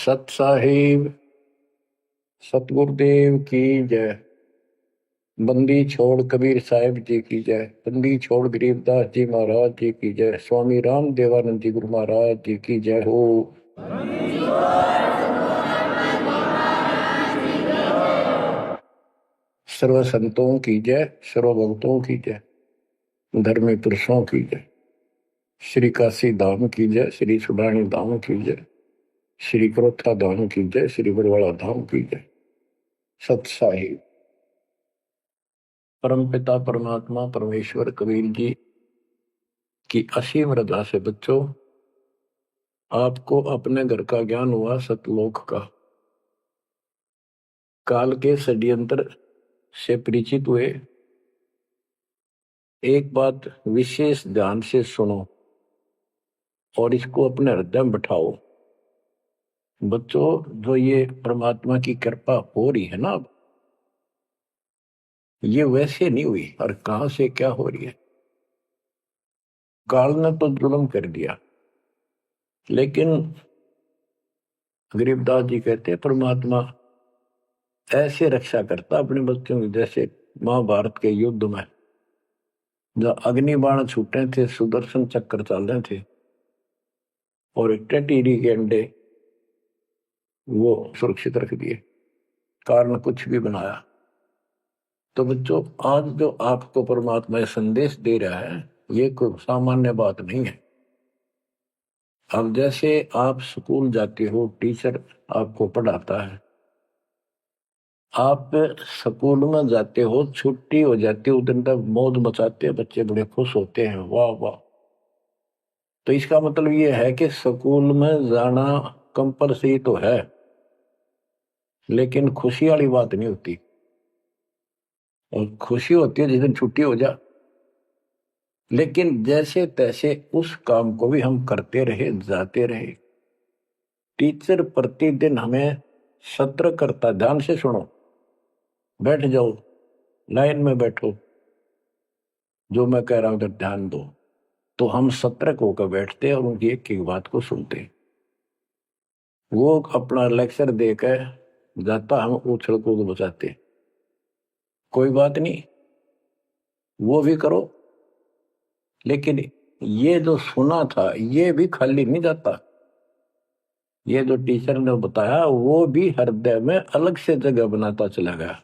सत साहिब सतगुरुदेव की जय। बंदी छोड़ कबीर साहिब जी की जय। बंदी छोड़ गरीबदास जी महाराज जी की जय। स्वामी राम देवानंद जी गुरु महाराज जी की जय हो। सर्व संतों की जय, सर्व भक्तों की जय, धर्मी पुरुषों की जय। श्री काशी धाम की जय, श्री सुडानी धाम की जय, श्री क्रोथा धाम की जय, श्री बरवाड़ा धाम की जय। सत साहिब परमपिता परमात्मा परमेश्वर कबीर जी की असीम रजा से बच्चों, आपको अपने घर का ज्ञान हुआ सतलोक का। काल के षड्यंत्र से परिचित हुए। एक बात विशेष ध्यान से सुनो और इसको अपने हृदय में बैठाओ। बच्चों, जो ये परमात्मा की कृपा हो रही है ना, अब ये वैसे नहीं हुई और कहां से क्या हो रही है। काल ने तो जुल्म कर दिया, लेकिन गरीबदास जी कहते हैं परमात्मा ऐसे रक्षा करता अपने बच्चों की, जैसे महाभारत के युद्ध में जब अग्निबाण छूटे थे, सुदर्शन चक्र चल रहे थे और टेटीरी के अंडे वो सुरक्षित रख दिए, कारण कुछ भी बनाया। तो बच्चों, आज जो आपको परमात्मा ये संदेश दे रहा है, ये कोई सामान्य बात नहीं है। अब जैसे आप स्कूल जाते हो, टीचर आपको पढ़ाता है, आप स्कूल में जाते हो, छुट्टी हो जाती है, उधर तक मौज मचाते हैं, बच्चे बड़े खुश होते हैं, वाह वाह। तो इसका मतलब ये है कि स्कूल में जाना कंपलसरी तो है, लेकिन खुशी वाली बात नहीं होती। और खुशी होती है जिस दिन छुट्टी हो जा। लेकिन जैसे तैसे उस काम को भी हम करते रहे, जाते रहे। टीचर प्रतिदिन हमें सत्र करता, ध्यान से सुनो, बैठ जाओ, लाइन में बैठो, जो मैं कह रहा हूं उधर ध्यान दो। तो हम सतर्क होकर बैठते और उनकी एक एक बात को सुनते। वो अपना लेक्चर देकर जाता, हम उछल कूद बचाते। कोई बात नहीं, वो भी करो, लेकिन ये जो सुना था ये भी खाली नहीं जाता। ये जो टीचर ने बताया वो भी हृदय में अलग से जगह बनाता चला गया।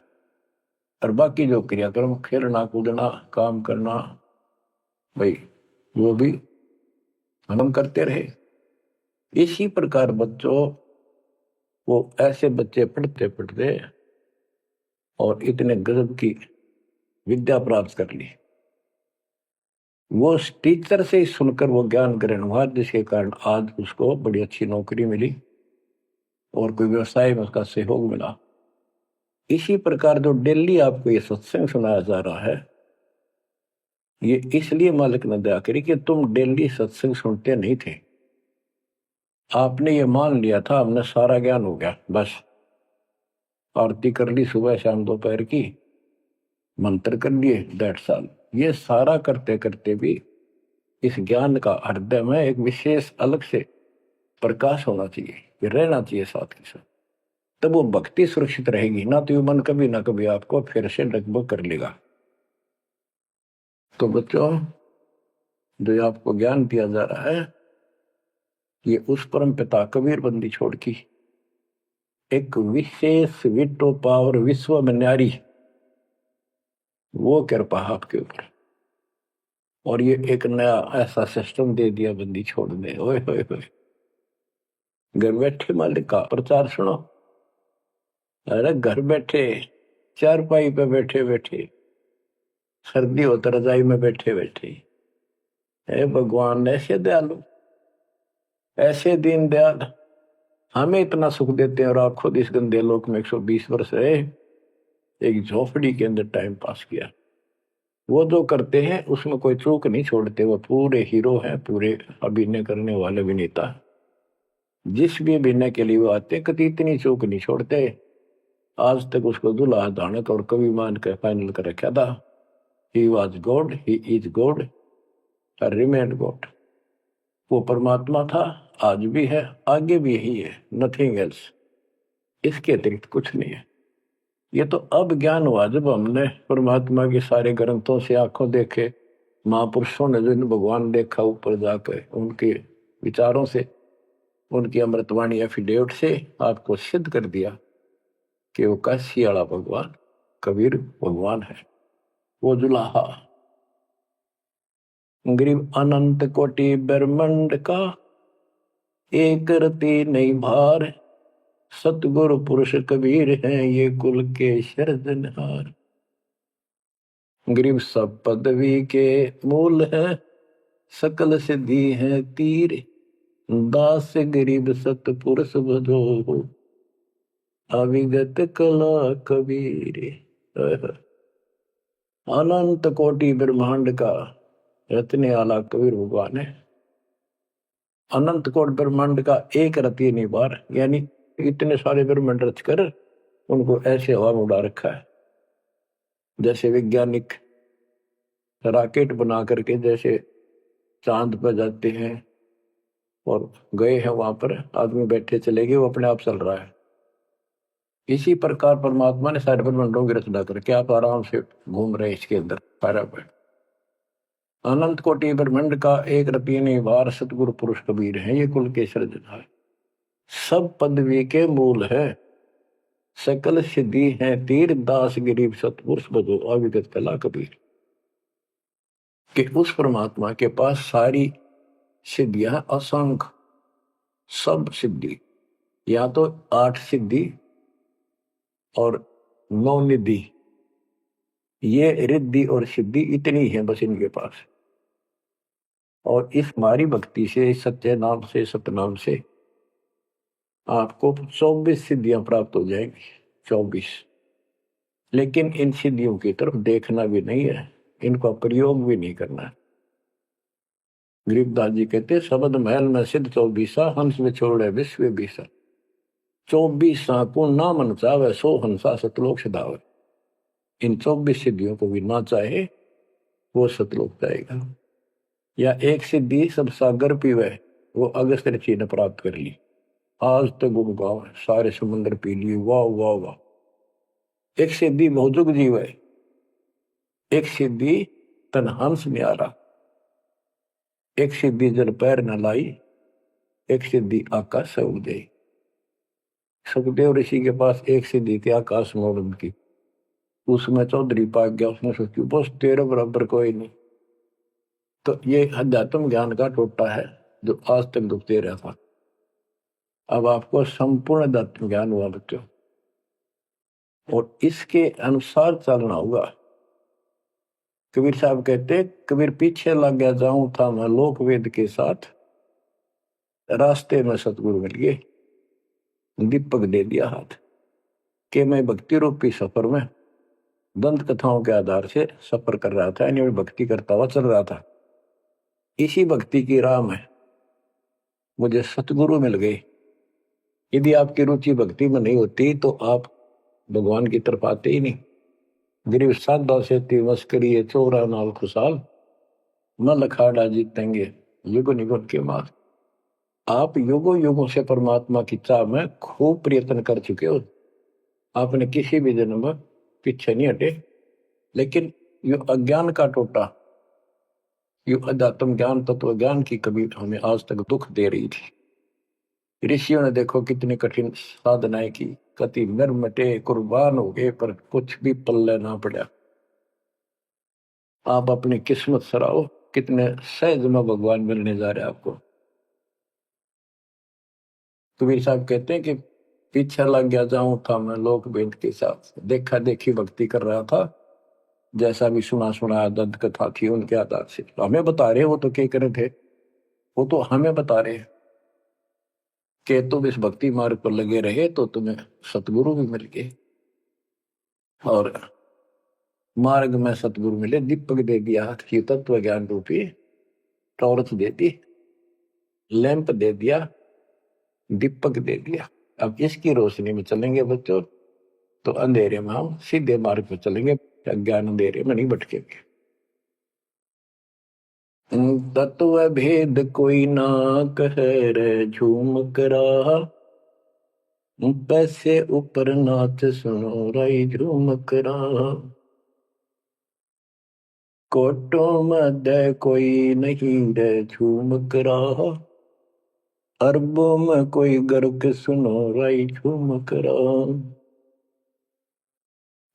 और बाकी जो क्रियाक्रम, खेलना कूदना, काम करना, भाई वो भी हम करते रहे। इसी प्रकार बच्चों, वो ऐसे बच्चे पढ़ते पढ़ते और इतने गजब की विद्या प्राप्त कर ली। वो टीचर से ही सुनकर वो ज्ञान ग्रहण हुआ, जिसके कारण आज उसको बड़ी अच्छी नौकरी मिली और कोई व्यवसाय में उसका सहयोग मिला। इसी प्रकार जो डेली आपको ये सत्संग सुनाया जा रहा है, ये इसलिए मालिक ने दया करी कि तुम डेली सत्संग सुनते नहीं थे। आपने ये मान लिया था हमने सारा ज्ञान हो गया, बस आरती कर ली सुबह शाम दोपहर की, मंत्र कर लिए, दैट साल। ये सारा करते करते भी इस ज्ञान का हृदय में एक विशेष अलग से प्रकाश होना चाहिए, ये रहना चाहिए साथ के साथ। तब वो भक्ति सुरक्षित रहेगी, ना तो ये मन कभी ना कभी आपको फिर से डगमग कर लेगा। तो बच्चों, जो आपको ज्ञान दिया जा रहा है, ये उस परम पिता कबीर बंदी छोड़ की एक विशेष विटो पावर विश्व में न्यारी, वो कृपा आपके ऊपर। और ये एक नया ऐसा सिस्टम दे दिया बंदी छोड़ने। ओए होए होए, घर बैठे मालिक का प्रचार सुनो। अरे घर बैठे, चारपाई पे बैठे बैठे, सर्दी हो तो रजाई में बैठे बैठे, हे भगवान ऐसे दयालु, ऐसे दीन दयाल, हमें इतना सुख देते हैं और आप खुद इस गंदे लोक में 120 वर्ष रहे, एक झोपड़ी के अंदर टाइम पास किया। वो जो करते हैं उसमें कोई चूक नहीं छोड़ते, वो पूरे हीरो हैं, पूरे अभिनय करने वाले अभिनेता। जिस भी अभिनय के लिए वो आते, कभी इतनी चूक नहीं छोड़ते। आज तक उसको दुल्हा दानक और कवि मान कर फाइनल कर रखा था। He was God, he is God, remain God. वो परमात्मा था आज भी है, आगे भी यही है, नथिंग एल्स। इसके अतिरिक्त कुछ नहीं है। ये तो अब ज्ञान हुआ जब हमने परमात्मा के सारे ग्रंथों से आंखों देखे, महापुरुषों ने जो इन भगवान देखा ऊपर जाकर, उनके विचारों से, उनकी अमृतवाणी एफिडेविट से आपको सिद्ध कर दिया कि वो काशी वाला भगवान कबीर भगवान है। वो जुलाहा गरीब अनंत कोटि ब्रह्मांड का एक रति नहीं भार, सतगुरु पुरुष कबीर हैं ये कुल के सिरजनहार। गरीब सब पदवी के मूल है, सकल सिद्धि है तीर, दास गरीब सतपुरुष भजो, अविगत कला कबीर। अनंत कोटि ब्रह्मांड का रत्ने वाला कबीर भगवान है। अनंत कोटि ब्रह्मांड का एक रति नहीं बार, यानी इतने सारे ब्रह्मांड रच कर उनको ऐसे हवा में उड़ा रखा है। जैसे वैज्ञानिक रॉकेट बना करके जैसे चांद पर जाते हैं और गए हैं, वहां पर आदमी बैठे चले गए, वो अपने आप चल रहा है। इसी प्रकार परमात्मा ने सारे ब्रह्मांडों की रचना करके आप आराम से घूम रहे इसके अंदर सारा पर। अनंत कोटि ब्रह्मांड का एक रति नहीं बार, सतगुरु पुरुष कबीर है ये कुल के सिरजनहार। सब पदवी के मूल है, सकल सिद्धि है तीर, दास गरीब सतपुरुष भजो, अविगत कला कबीर। कि उस परमात्मा के पास सारी सिद्धियां असंख्य, सब सिद्धि, या तो 8 सिद्धि और 9 निधि, ये रिद्धि और सिद्धि इतनी है बस इनके पास। और इस हमारी भक्ति से, सत्य नाम से, सतनाम से आपको 24 सिद्धियां प्राप्त हो जाएंगी, 24। लेकिन इन सिद्धियों की तरफ देखना भी नहीं है, इनका प्रयोग भी नहीं करना है। गरीबदास जी कहते शब्द महल में सिद्ध 24, हंस में छोड़े विश्व बीसा, 24 को ना मन चावे, 100 हंसा सतलोक सदावे। इन 24 सिद्धियों को भी ना चाहे वो सतलोक जाएगा। या एक सिद्धि सब सागर पीवे, वो अगस्त ऋषि ने प्राप्त कर ली, आज तक गुण गाँव सारे समुद्र पी लिए, वाह वाह वाह। एक सिद्धि बहुजुग जीव है, एक सिद्धि तन हंस न्यारा, एक सिद्धि जल पैर न लाई, एक सिद्धि आकाश से उड़ गई। सुखदेव ऋषि के पास एक सिद्धि थी आकाश में उड़न की, उसमें चौधरी पाक गया, उसने सोची बस तेरे बराबर कोई नहीं। तो ये अध्यात्म ज्ञान का टोटा है जो आज तक दुखते रहा था। अब आपको संपूर्ण अध्यात्म ज्ञान हुआ बच्चों, और इसके अनुसार चलना होगा। कबीर साहब कहते कबीर पीछे लग गया जाऊं था मैं लोक वेद के साथ, रास्ते में सतगुरु मिल गए, दीपक दे दिया हाथ, कि मैं भक्ति रूपी सफर में दंत कथाओं के आधार से सफर कर रहा था, यानी भक्ति करता हुआ चल रहा था। इसी भक्ति की राह में मुझे सतगुरु मिल गए। यदि आपकी रुचि भक्ति में नहीं होती तो आप भगवान की तरफ आते ही नहीं। गरीब साधा से तिवस करिए चोरा नाल खुशाल, न लखाड़ा जीतेंगे युग निगुण के मार। आप युगों युगों से परमात्मा की चाह में खूब प्रयत्न कर चुके हो, आपने किसी भी जन्म में पीछे नहीं हटे। लेकिन यो अज्ञान का टोटा, यो अध्यात्म ज्ञान, तत्व ज्ञान की कभी हमें आज तक दुख दे रही थी। ऋषियों ने देखो कितनी कठिन साधनाएं की, कति नर मटे कुर्बान हो गए, पर कुछ भी पल्ले ना पड़ा। आप अपनी किस्मत सराहो, कितने सहज में भगवान मिलने जा रहे आपको। कबीर साहब कहते हैं कि पीछे लग गया जाऊं था मैं लोक वेद के साथ, देखा देखी भक्ति कर रहा था, जैसा भी सुना सुना दंत कथा थी उनके आधार से। तो हमें बता रहे, वो तो क्या करे थे, वो तो हमें बता रहे कि तुम इस भक्ति मार्ग पर लगे रहे तो तुम्हें सतगुरु भी मिल गए। और मार्ग में सतगुरु मिले, दीपक दे दिया हाथ की, तत्व ज्ञान रूपी टॉर्च दे दी, लैंप दे दिया, दीपक दे दिया। अब इसकी रोशनी में चलेंगे बच्चों तो अंधेरे में हम सीधे मार्ग पर चलेंगे, अज्ञान अंधेरे में नहीं भटकेंगे। तत्व भेद कोई ना कह रे झूम करा, पैसे ऊपर नाच सुनो राई झूम करा। कोटों में कोई नहीं रे झूम करा, अरबों में कोई गर्क सुनो राई झूम करा।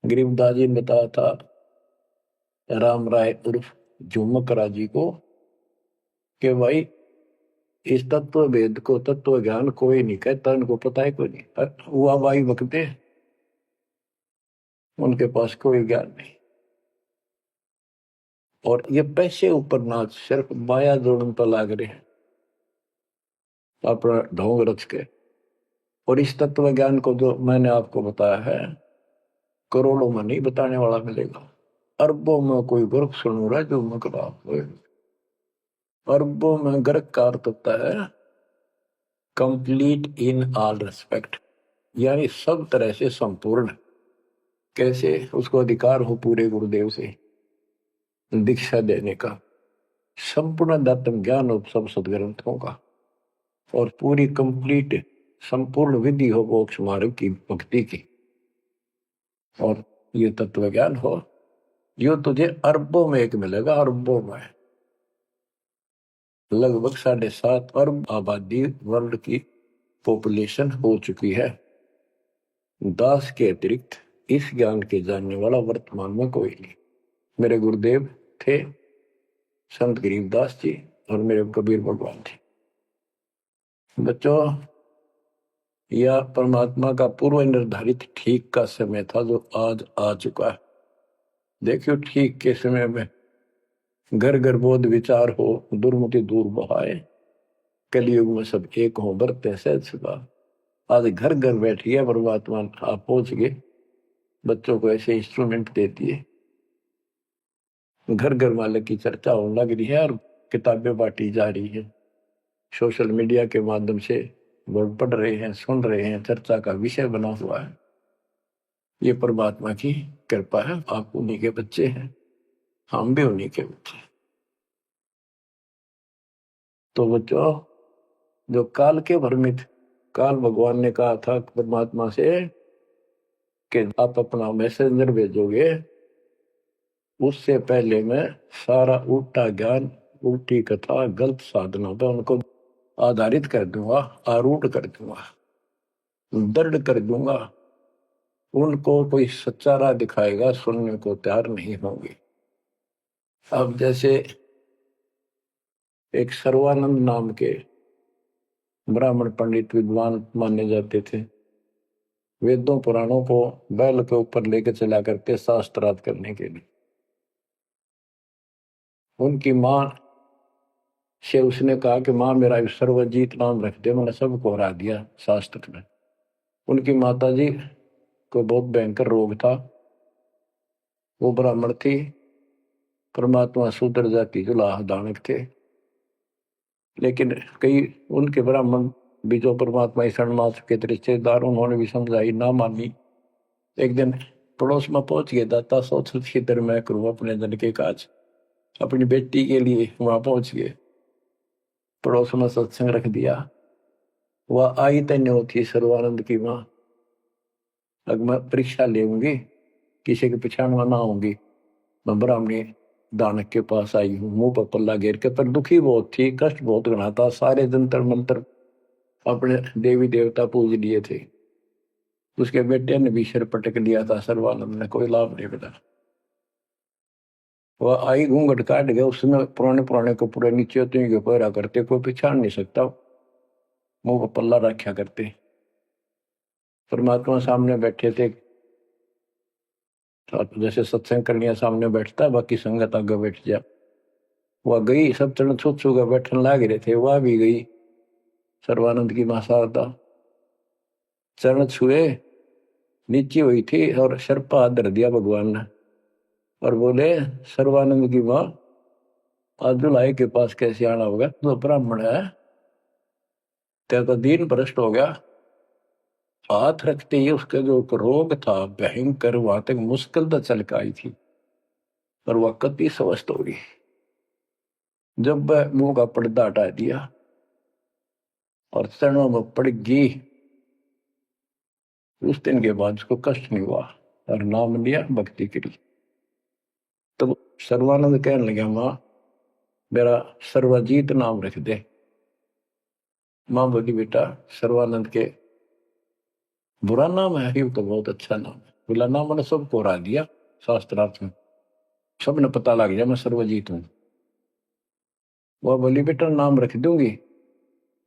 गरीबदास जी ने बताया था राम राय उर्फ झूमकरा जी को कि भाई इस तत्व भेद को तत्व ज्ञान कोई नहीं कहता, इनको पता है कोई नहीं, हुआ भाई बकते उनके पास कोई ज्ञान नहीं। और ये पैसे ऊपर नाच सिर्फ माया जोड़न पर लाग रहे हैं अपना ढोंग रच के। और इस तत्व ज्ञान को जो मैंने आपको बताया है करोड़ों में नहीं बताने वाला मिलेगा, अरबों में कोई गर्क सुन रहा है जो मकरा। अरबों में गर्क का अर्थ होता है कंप्लीट इन ऑल रेस्पेक्ट, यानी सब तरह से संपूर्ण। कैसे उसको अधिकार हो पूरे गुरुदेव से दीक्षा देने का, संपूर्ण दातम ज्ञान हो सब सदग्रंथों का, और पूरी कंप्लीट संपूर्ण विधि हो मोक्ष मार्ग की भक्ति की, और ये तत्व ज्ञान हो, यो तुझे अरबों में एक मिलेगा। अरबों में लगभग 7.5 अरब आबादी वर्ल्ड की पॉपुलेशन हो चुकी है। दास के अतिरिक्त इस ज्ञान के जानने वाला वर्तमान में कोई नहीं। मेरे गुरुदेव थे संत गरीबदास जी और मेरे कबीर भगवान थे। बच्चों, यह परमात्मा का पूर्व निर्धारित ठीक का समय था जो आज आ चुका है। देखियो ठीक के समय में घर घर बोध विचार हो, दुर्मति दूर बहाए, कलयुग में सब एक हो बरते सहज सुखा। आज घर घर बैठिए परमात्मा आप पहुंच गए, बच्चों को ऐसे इंस्ट्रूमेंट दे दिए, घर घर मालिक की चर्चा होने लग रही है और किताबें बांटी जा रही है। सोशल मीडिया के माध्यम से लोग पढ़ रहे हैं, सुन रहे हैं, चर्चा का विषय बना हुआ है। ये परमात्मा की कृपा है। आप उन्हीं के बच्चे हैं, हम भी उन्हीं के बच्चे। तो बच्चों, जो काल के भ्रमित, काल भगवान ने कहा था परमात्मा से कि आप अपना मैसेंजर भेजोगे, उससे पहले मैं सारा उल्टा ज्ञान, उल्टी कथा, गलत साधनों पर उनको आधारित कर दूंगा, आरूढ़ कर दूंगा, दृढ़ कर दूंगा। उनको कोई सच्चा राह दिखाएगा, सुनने को तैयार नहीं होंगे। अब जैसे एक सर्वानंद नाम के ब्राह्मण पंडित विद्वान माने जाते थे, वेदों पुराणों को बैल के ऊपर लेकर चला करके शास्त्रार्थ करने के लिए। उनकी मां से उसने कहा कि मां मेरा सर्वजीत नाम रख दे, मैंने सबको हरा दिया शास्त्र में। उनकी माता जी को बहुत भयंकर रोग था, वो ब्राह्मण थी, परमात्मा शूद्र जाति जुलाह दानक थे, लेकिन कई उनके ब्राह्मण भी जो परमात्मा शरणमास के रिश्तेदार, उन्होंने भी समझाई, ना मानी। एक दिन पड़ोस में पहुंच गए, दाता सोच क्षेत्र में करूं अपने जन के काज, अपनी बेटी के लिए वहां पहुंच गए, पड़ोस में सत्संग रख दिया। वह आई तन्यो थी सर्वानंद की मां, अब मैं परीक्षा लेंगी, किसी के पिछाण में ना होंगी। मैं ब्राह्मणी दानक के पास आई हूँ, मुंह पर पल्ला घेर के, पर दुखी बहुत थी, कष्ट बहुत घना था, सारे जंतर मंत्र अपने देवी देवता पूज लिए थे। उसके बेटे ने भी सिर पटक लिया था, सर्वानंद ने कोई लाभ नहीं मिला। वह आई घूंघट काट गया, उसमें पुराने पुराने कपड़े नीचे के पैरा करते, कोई पहचान नहीं सकता, मुंह पर पल्ला रखा करते। परमात्मा सामने बैठे थे, जैसे सत्संग करने सामने बैठता, बाकी संगत आगे बैठ जा। वह गई, सब चरण छू छू कर बैठने लग रहे थे, वह भी गई। सर्वानंद की मां शारदा चरण छुए, नीचे हुई थी और सर पर हाथ धर दिया भगवान ने और बोले, सर्वानंद की मां आज दुल्हाई के पास कैसे आना होगा, तो ब्राह्मण है, तेरा तो दीन भ्रष्ट हो गया। हाथ रखते ही उसका जो रोग था भयंकर, वहां तक मुश्किल तो चल के आई थी, पर वह कति स्वस्थ हो गई। जब वह मुंह का पर्दा हटा दिया और चरणों में पड़ गई, उस दिन के बाद उसको कष्ट नहीं हुआ और नाम लिया, भक्ति करी। तब सर्वानंद कहने लगा, माँ मेरा सर्वजीत नाम रख दे। माँ बोली, बेटा सर्वानंद के बुरा नाम है, ही तो बहुत अच्छा नाम है। बुरा नाम मैंने सबको हरा दिया शास्त्रार्थ में, सबने पता लग गया मैं सर्वजीत हूं। वह बोली, बेटा नाम रख दूंगी,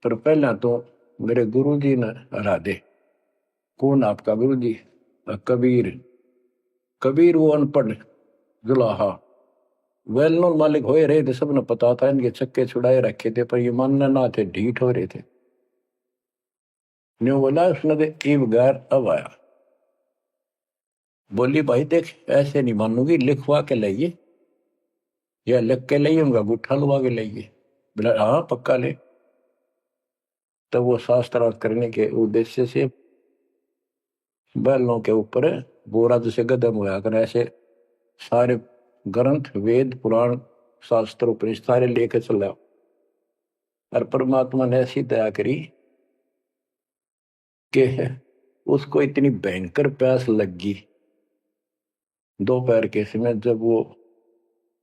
पर पहला तो मेरे गुरु जी ने हरा दे। कौन आपका गुरु जी? कबीर। कबीर वो अनपढ़ जुलाहा, वेल नोन मालिक हो रहे थे, सबने पता था, इनके चक्के छुड़ाए रखे थे, पर ये मानना ना थे, ढीठ हो रहे थे। न्यू बोला उसने दे ईब गैर अब आया। बोली, भाई देख ऐसे नहीं मानूंगी, लिखवा के लाइए, या लिख के लाइए, उनका गुट्ठा लुआ के लाइए। बोला हाँ पक्का ले। तब वो शास्त्रार्थ करने के उद्देश्य से बैलों के ऊपर बोरा जैसे गदम हुआ कर, ऐसे सारे ग्रंथ वेद पुराण शास्त्र उपनिषद सारे लेकर चला। और परमात्मा ने ऐसी दया करी कि उसको इतनी भयंकर प्यास लगी दोपहर के समय, जब वो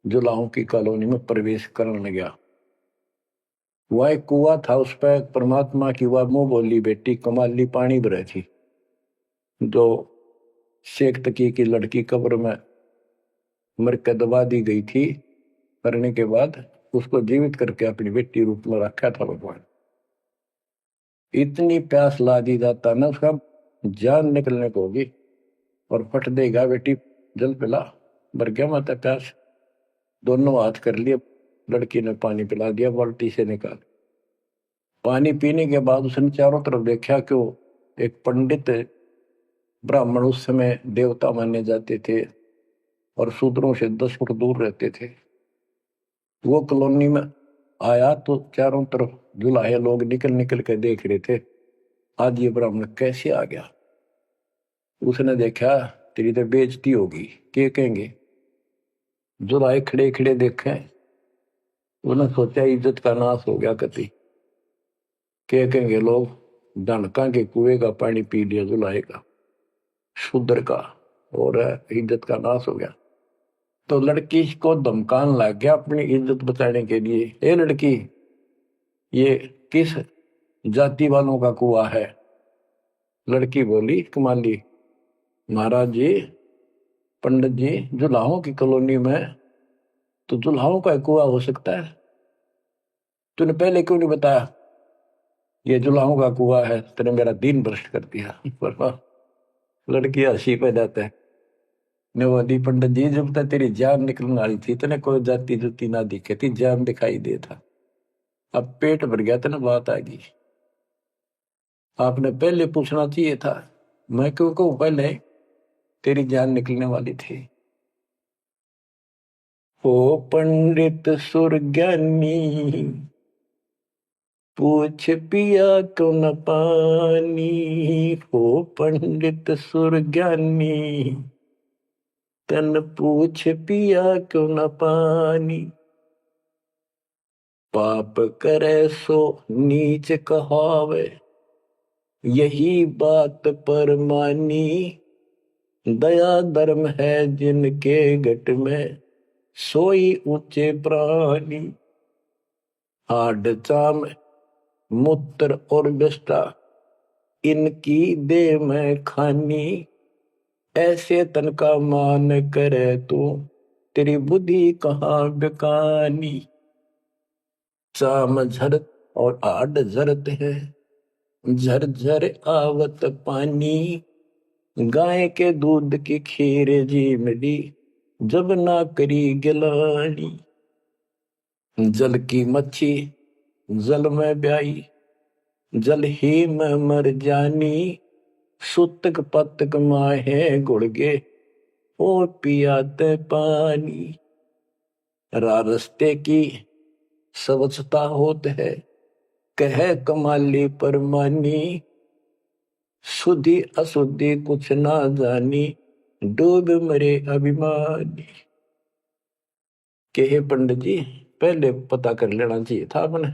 जुलाहों की कॉलोनी में प्रवेश करने लगा। वह एक कुआ था, उस पर परमात्मा की वह मुंह बोली बेटी कमाली पानी भरे थी, जो शेख तकी की लड़की कब्र में मर के दबा दी गई थी। करने के बाद उसको जीवित करके अपनी बेटी रूप में रखा था भगवान। इतनी प्यास ला दी जाता ना, उसका जान निकलने को होगी और फट देगा, बेटी जल पिला। मर गया माता प्यास। दोनों हाथ कर लिए, लड़की ने पानी पिला दिया बाल्टी से निकाल। पानी पीने के बाद उसने चारों तरफ देखा कि एक पंडित ब्राह्मण, उस समय देवता माने जाते थे और शूद्रों से 10 फुट दूर रहते थे, वो कॉलोनी में आया तो चारों तरफ जुलाहे लोग निकल निकल के देख रहे थे, आज ये ब्राह्मण कैसे आ गया। उसने देखा तेरी तो बेइज्जती होगी, क्या कहेंगे। जुलाहे खड़े खड़े देखे, उन्होंने सोचा इज्जत का नाश हो गया कति, क्या कहेंगे लोग, डनका के कुएं का पानी पी लिया जुलाहे का, शूद्र का, और इज्जत का नाश हो गया। तो लड़की को धमकाने लग गया अपनी इज्जत बचाने के लिए, ए लड़की ये किस जाति वालों का कुआ है? लड़की बोली, कमाली महाराज जी, पंडित जी, जुलाहों की कॉलोनी में तो जुलाहों का कुआ हो सकता है, तूने पहले क्यों नहीं बताया ये जुलाहों का कुआ है? तेने मेरा दीन भ्रष्ट कर दिया। लड़की हंसी पे जाता है, नवदी पंडित जी, जब तक तेरी जान निकलने वाली थी तेने कोई जाति जुती ना दिखे थी, जान दिखाई दे था, अब पेट भर गया तेने बात आ गई। आपने पहले पूछना चाहिए था, मैं क्यों कहूं पहले तेरी जान निकलने वाली थी। ओ पंडित सुर ज्ञानी, पूछ पिया क्यों न पानी। ओ पंडित सुर ज्ञानी, तन पूछ पिया क्यों न पानी। पाप करे सो नीच कहावे, यही बात पर मानी। दया धर्म है जिनके घट में, सोई ऊंचे प्राणी। हाड चाम मूत्र और विष्ठा, इनकी देह में खानी। ऐसे तन का मान करे तू, तेरी बुद्धि कहाँ बेकानी। चाम झरत और हाड झरत है, झरझर आवत पानी। गाय के दूध की खीर जी मिली, जब ना करी गिलानी। जल की मच्छी जल में ब्याई, जल ही में मर जानी। सुतक पतक माहे गुड़गे, ओ पियाते पानी। रास्ते की स्वच्छता होत है, कह कमाली परमानी। शुद्धि अशुद्धि कुछ ना जानी, डूब मरे अभिमानी। के पंडित जी, पहले पता कर लेना चाहिए था अपने।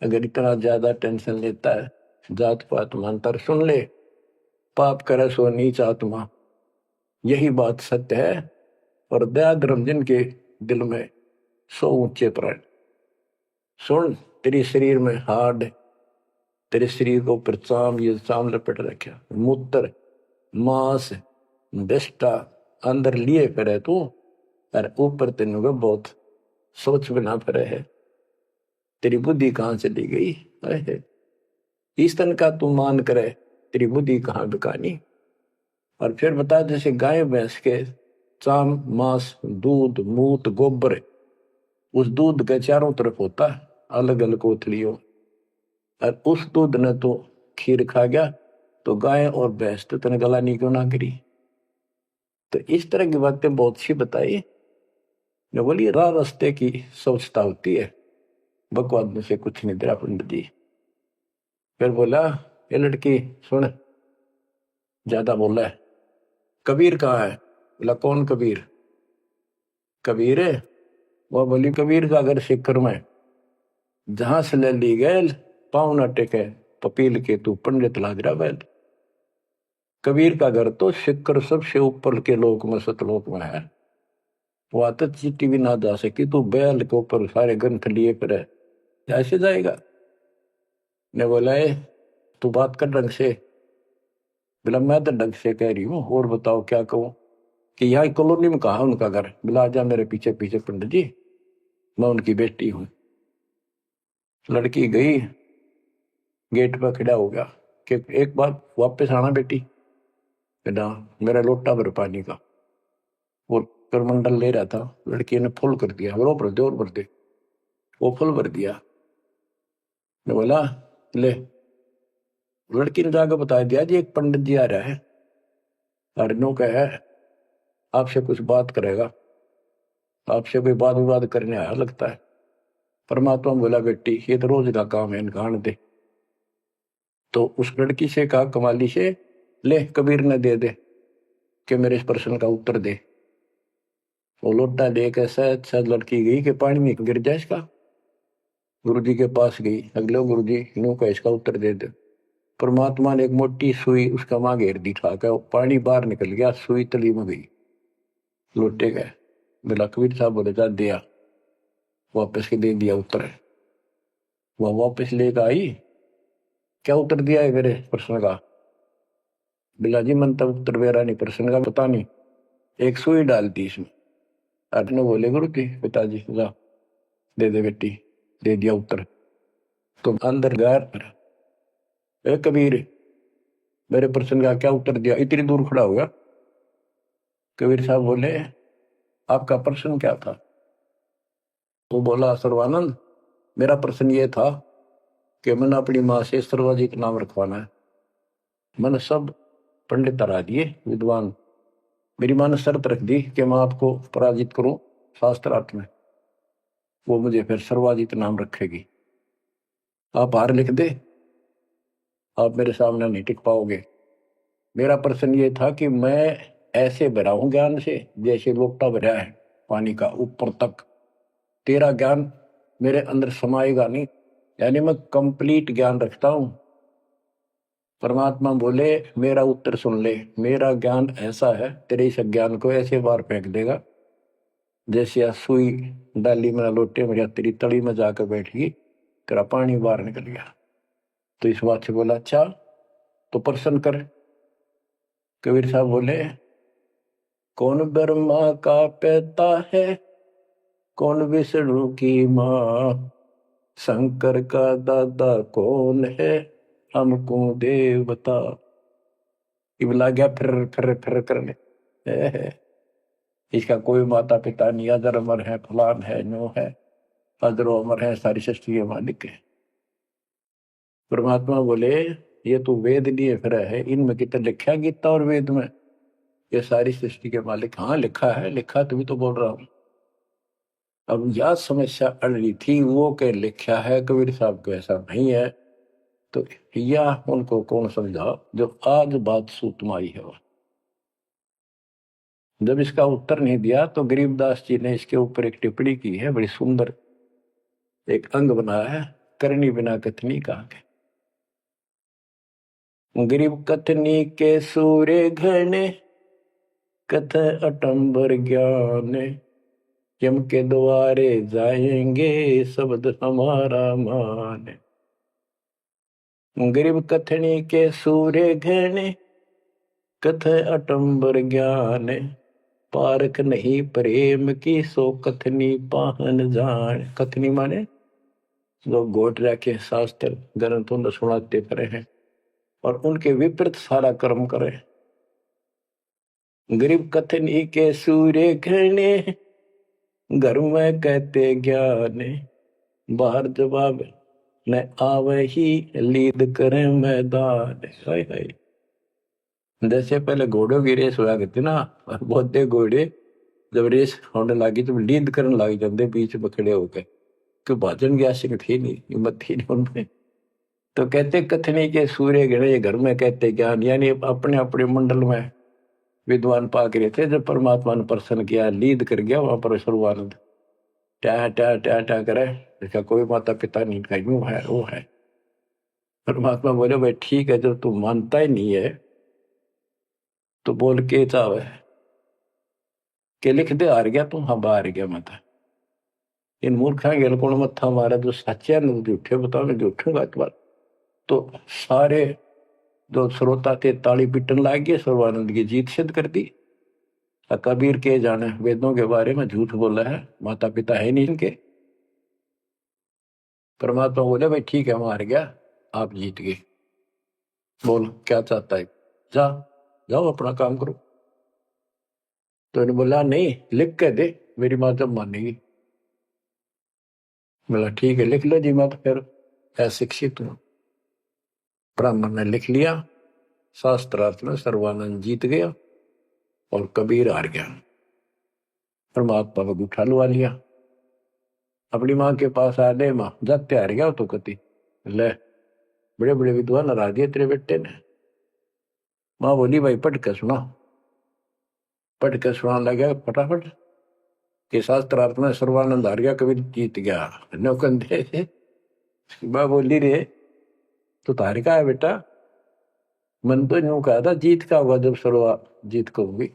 अगर इतना ज्यादा टेंशन लेता है, जात पात मानता, सुन ले, पाप करे सो नीच आत्मा, यही बात सत्य है। और दया धर्म जिनके दिल में सो ऊंचे प्राण। सुन, तेरे शरीर में हाड, तेरे शरीर को ऊपर चाम, ये चाम लपेट रखा, मूत्र मांस विष्टा अंदर लिए फिरे तू, और ऊपर तेन को बहुत सोच बना फिरे है। तेरी बुद्धि कहाँ चली गई है? इस तन का तू मान करे, तेरी बुद्धि कहाँ बिकानी। और फिर बता, जैसे गाय भैंस के चाम मांस दूध मूत गोबर, उस दूध के चारों तरफ होता है अलग अलग कोथलियों, और उस दूध ने तो खीर खा गया, तो गाय और भैंस तो तेने गलानी क्यों ना करी। तो इस तरह की बातें बहुत सी बताई। मैं बोली राह रास्ते की सोचता होती है, बकवाद में से कुछ नहीं तेरा पंडित जी। फिर बोला, ये लड़की सुन, ज्यादा बोला है, कबीर कहाँ है? बोला कौन कबीर? कबीर है? वह बोली कबीर का घर सिखर में, जहां से ले ली गैल पाँव न टेके पपील के तू पंडित लाजरा बैल। कबीर का घर तो सिखर सबसे ऊपर के लोक में सतलोक में है, वहां तो चीटी भी ना जा सकी, तू बैल के ऊपर सारे ग्रंथ लिए फिर ऐसे जाएगा। ने बोला तू बात कर ढंग से। बोला मैं तो ढंग से कह रही हूँ, और बताओ क्या कहूँ। कि यहाँ कॉलोनी में कहा उनका घर? बोला जा मेरे पीछे पीछे पंडित जी, मैं उनकी बेटी हूँ। लड़की गई, गेट पर खड़ा हो गया कि एक बार वापस आना बेटी। बेटा मेरा लोटा भर पानी का, वो करमंडल ले रहा था, लड़की ने फुल कर दिया, और भर दे और भर दे, वो फुल भर दिया। ने बोला ले, लड़की ने जाकर बता दिया जी एक पंडित जी आ रहा है, अर्नो का है, आपसे कुछ बात करेगा, आपसे कोई बात विवाद करने आया लगता है। परमात्मा बोला बेटी ये तो रोज का काम है, इनका आने दे। तो उस लड़की से कहा कमाली से, ले कबीर ने दे दे कि मेरे इस प्रश्न का उत्तर दे। वो लोटा लेकर शायद शायद लड़की गई कि पानी में गिर जाए इसका। गुरु जी के पास गई, अगले गुरु जी नू का इसका उत्तर दे दे। परमात्मा ने एक मोटी सुई उसका मां घेर दी, ठाकर पानी बाहर निकल गया, सुई तली में गई, लोटे गए। बोला कबीर साहब बोले जा दिया, वापस के दे दिया उत्तर। वह वापस लेकर आई, क्या उत्तर दिया है मेरे प्रश्न का? बिला जी मन तब उत्तर मेरा नहीं, प्रश्न का पता नहीं, एक सुई डाल दी इसमें। अपने बोले गुरु जी पिताजी जा दे दे बेटी, दे दिया उत्तर। तो अंदर गैर ए कबीर मेरे प्रश्न का क्या उत्तर दिया? इतनी दूर खड़ा हो गया। कबीर साहब बोले आपका प्रश्न क्या था? तो बोला सर्वानंद मेरा प्रश्न ये था कि मैंने अपनी माँ से सर्वाजित नाम रखवाना है। मैंने सब पंडित हरा दिए विद्वान, मेरी माँ ने शर्त रख दी कि मैं आपको पराजित करूं शास्त्रार्थ में, वो मुझे फिर सर्वाजित नाम रखेगी। आप हार लिख दे, आप मेरे सामने नहीं टिक पाओगे। मेरा प्रश्न ये था कि मैं ऐसे भरा हूं ज्ञान से जैसे लोटा भरा है पानी का ऊपर तक, तेरा ज्ञान मेरे अंदर समाएगा नहीं, यानी मैं कंप्लीट ज्ञान रखता हूं। परमात्मा बोले मेरा उत्तर सुन ले, मेरा ज्ञान ऐसा है तेरे इस ज्ञान को ऐसे बार फेंक देगा जैसे सुई डाली में लोटे में तेरी तली में जाकर बैठ गई, तेरा पानी बाहर निकल गया। तो इस बात से बोला अच्छा तो प्रश्न कर। कबीर साहब बोले कौन ब्रह्मा का पिता है, कौन विष्णु की माँ, शंकर का दादा कौन है, हमको देव बता। इबला गया फिर करने इसका कोई माता पिता नहीं, अजर अमर है, फलान है, नो है, अजरो अमर है, सारी सृष्टि के मालिक है। परमात्मा बोले ये तो वेद लिए फिर है, इनमें कितना लिखा है गीता और वेद में ये सारी सृष्टि के मालिक? हाँ लिखा है, लिखा तभी तो बोल रहा हूं। अब यह समस्या अड़ रही थी, वो के लिखा है कबीर साहब को ऐसा नहीं है, तो यह उनको कौन समझा जो आज बात सूत में आई है। जब इसका उत्तर नहीं दिया तो गरीबदास जी ने इसके ऊपर एक टिप्पणी की है बड़ी सुंदर, एक अंग बनाया है, करनी बिना कथनी कहा। गरीब कथनी के सूर्य घने, कथ अटंबर ज्ञान, यम के द्वारे जाएंगे शब्द हमारा मान। गरीब कथनी के सूर्य घने, कथ अटंबर ज्ञान, पारख नहीं प्रेम की सो कथनी पाहन जान। कथनी माने जो गोट रखे शास्त्र ग्रंथों ने सुनाते करे हैं और उनके विपरीत सारा कर्म करे। गरीब कथनी के सूर्य घने, घर में कहते ज्ञान, बाहर जवाब न आवे ही लीद करे मैदान। हाय हाय। जैसे पहले घोड़ों की रेस हुआ करती ना, और बहुत घोड़े जब रेस होने लगी तो लीद करने लग जाते बीच में खड़े होकर, क्यों भाजन की आशिक थी नहीं, हिम्मत थी नहीं उनमें। तो कहते कथनी के सूर्य घने, घर में कहते ज्ञान, यानी अपने अपने मंडल में विद्वान पाक रहे थे। जब परमात्मा ने प्रसन्न किया, लीद कर गया वहां पर सर्वानंद, ट्या ट्या ट्या ट्या करे, इसका कोई माता पिता नहीं, का यूं है वो है। परमात्मा बोले भाई ठीक है, जब तू मानता ही नहीं है तो बोल के चाहे के लिख दे, हार गया तू। हाँ हार गया मत। इन मूर्खा गेल कौन मत्था मारा, जो सच्चे न झूठे बताओ, मैं झूठूंगा इस बार। तो सारे जो श्रोता थे ताली पीटन लाग गए, सर्वानंद की जीत सिद्ध कर दी। कबीर के जाने वेदों के बारे में झूठ बोला है, माता पिता है नहीं इनके। परमात्मा बोले भाई ठीक है, मार गया, आप जीत गए, बोल क्या चाहता है, जा जाओ अपना काम करो। तो इन्होंने बोला नहीं, लिख के दे, मेरी माँ जब मानेगी। बोला ठीक है लिख लो जी, मैं तो फिर अशिक्षित हूं। ब्राह्मण ने लिख लिया, शास्त्रार्थ में सर्वानंद जीत गया और कबीर हार गया। परमात्मा को उठा लुआ लिया, अपनी माँ के पास आ दे, माँ जाते हार गया तो कति ले, बड़े बड़े विद्वान हरा दिए तेरे बेटे ने। माँ बोली भाई पढ़ के सुना। पढ़ के सुनाने लगा फटाफट कि शास्त्रार्थ में सर्वानंद हार गया, कबीर जीत गया। नौकंदे माँ बोली रे तो तार का है बेटा, मन तो यूं कहा था जीत का होगा जब सर्वा जीत को होगी।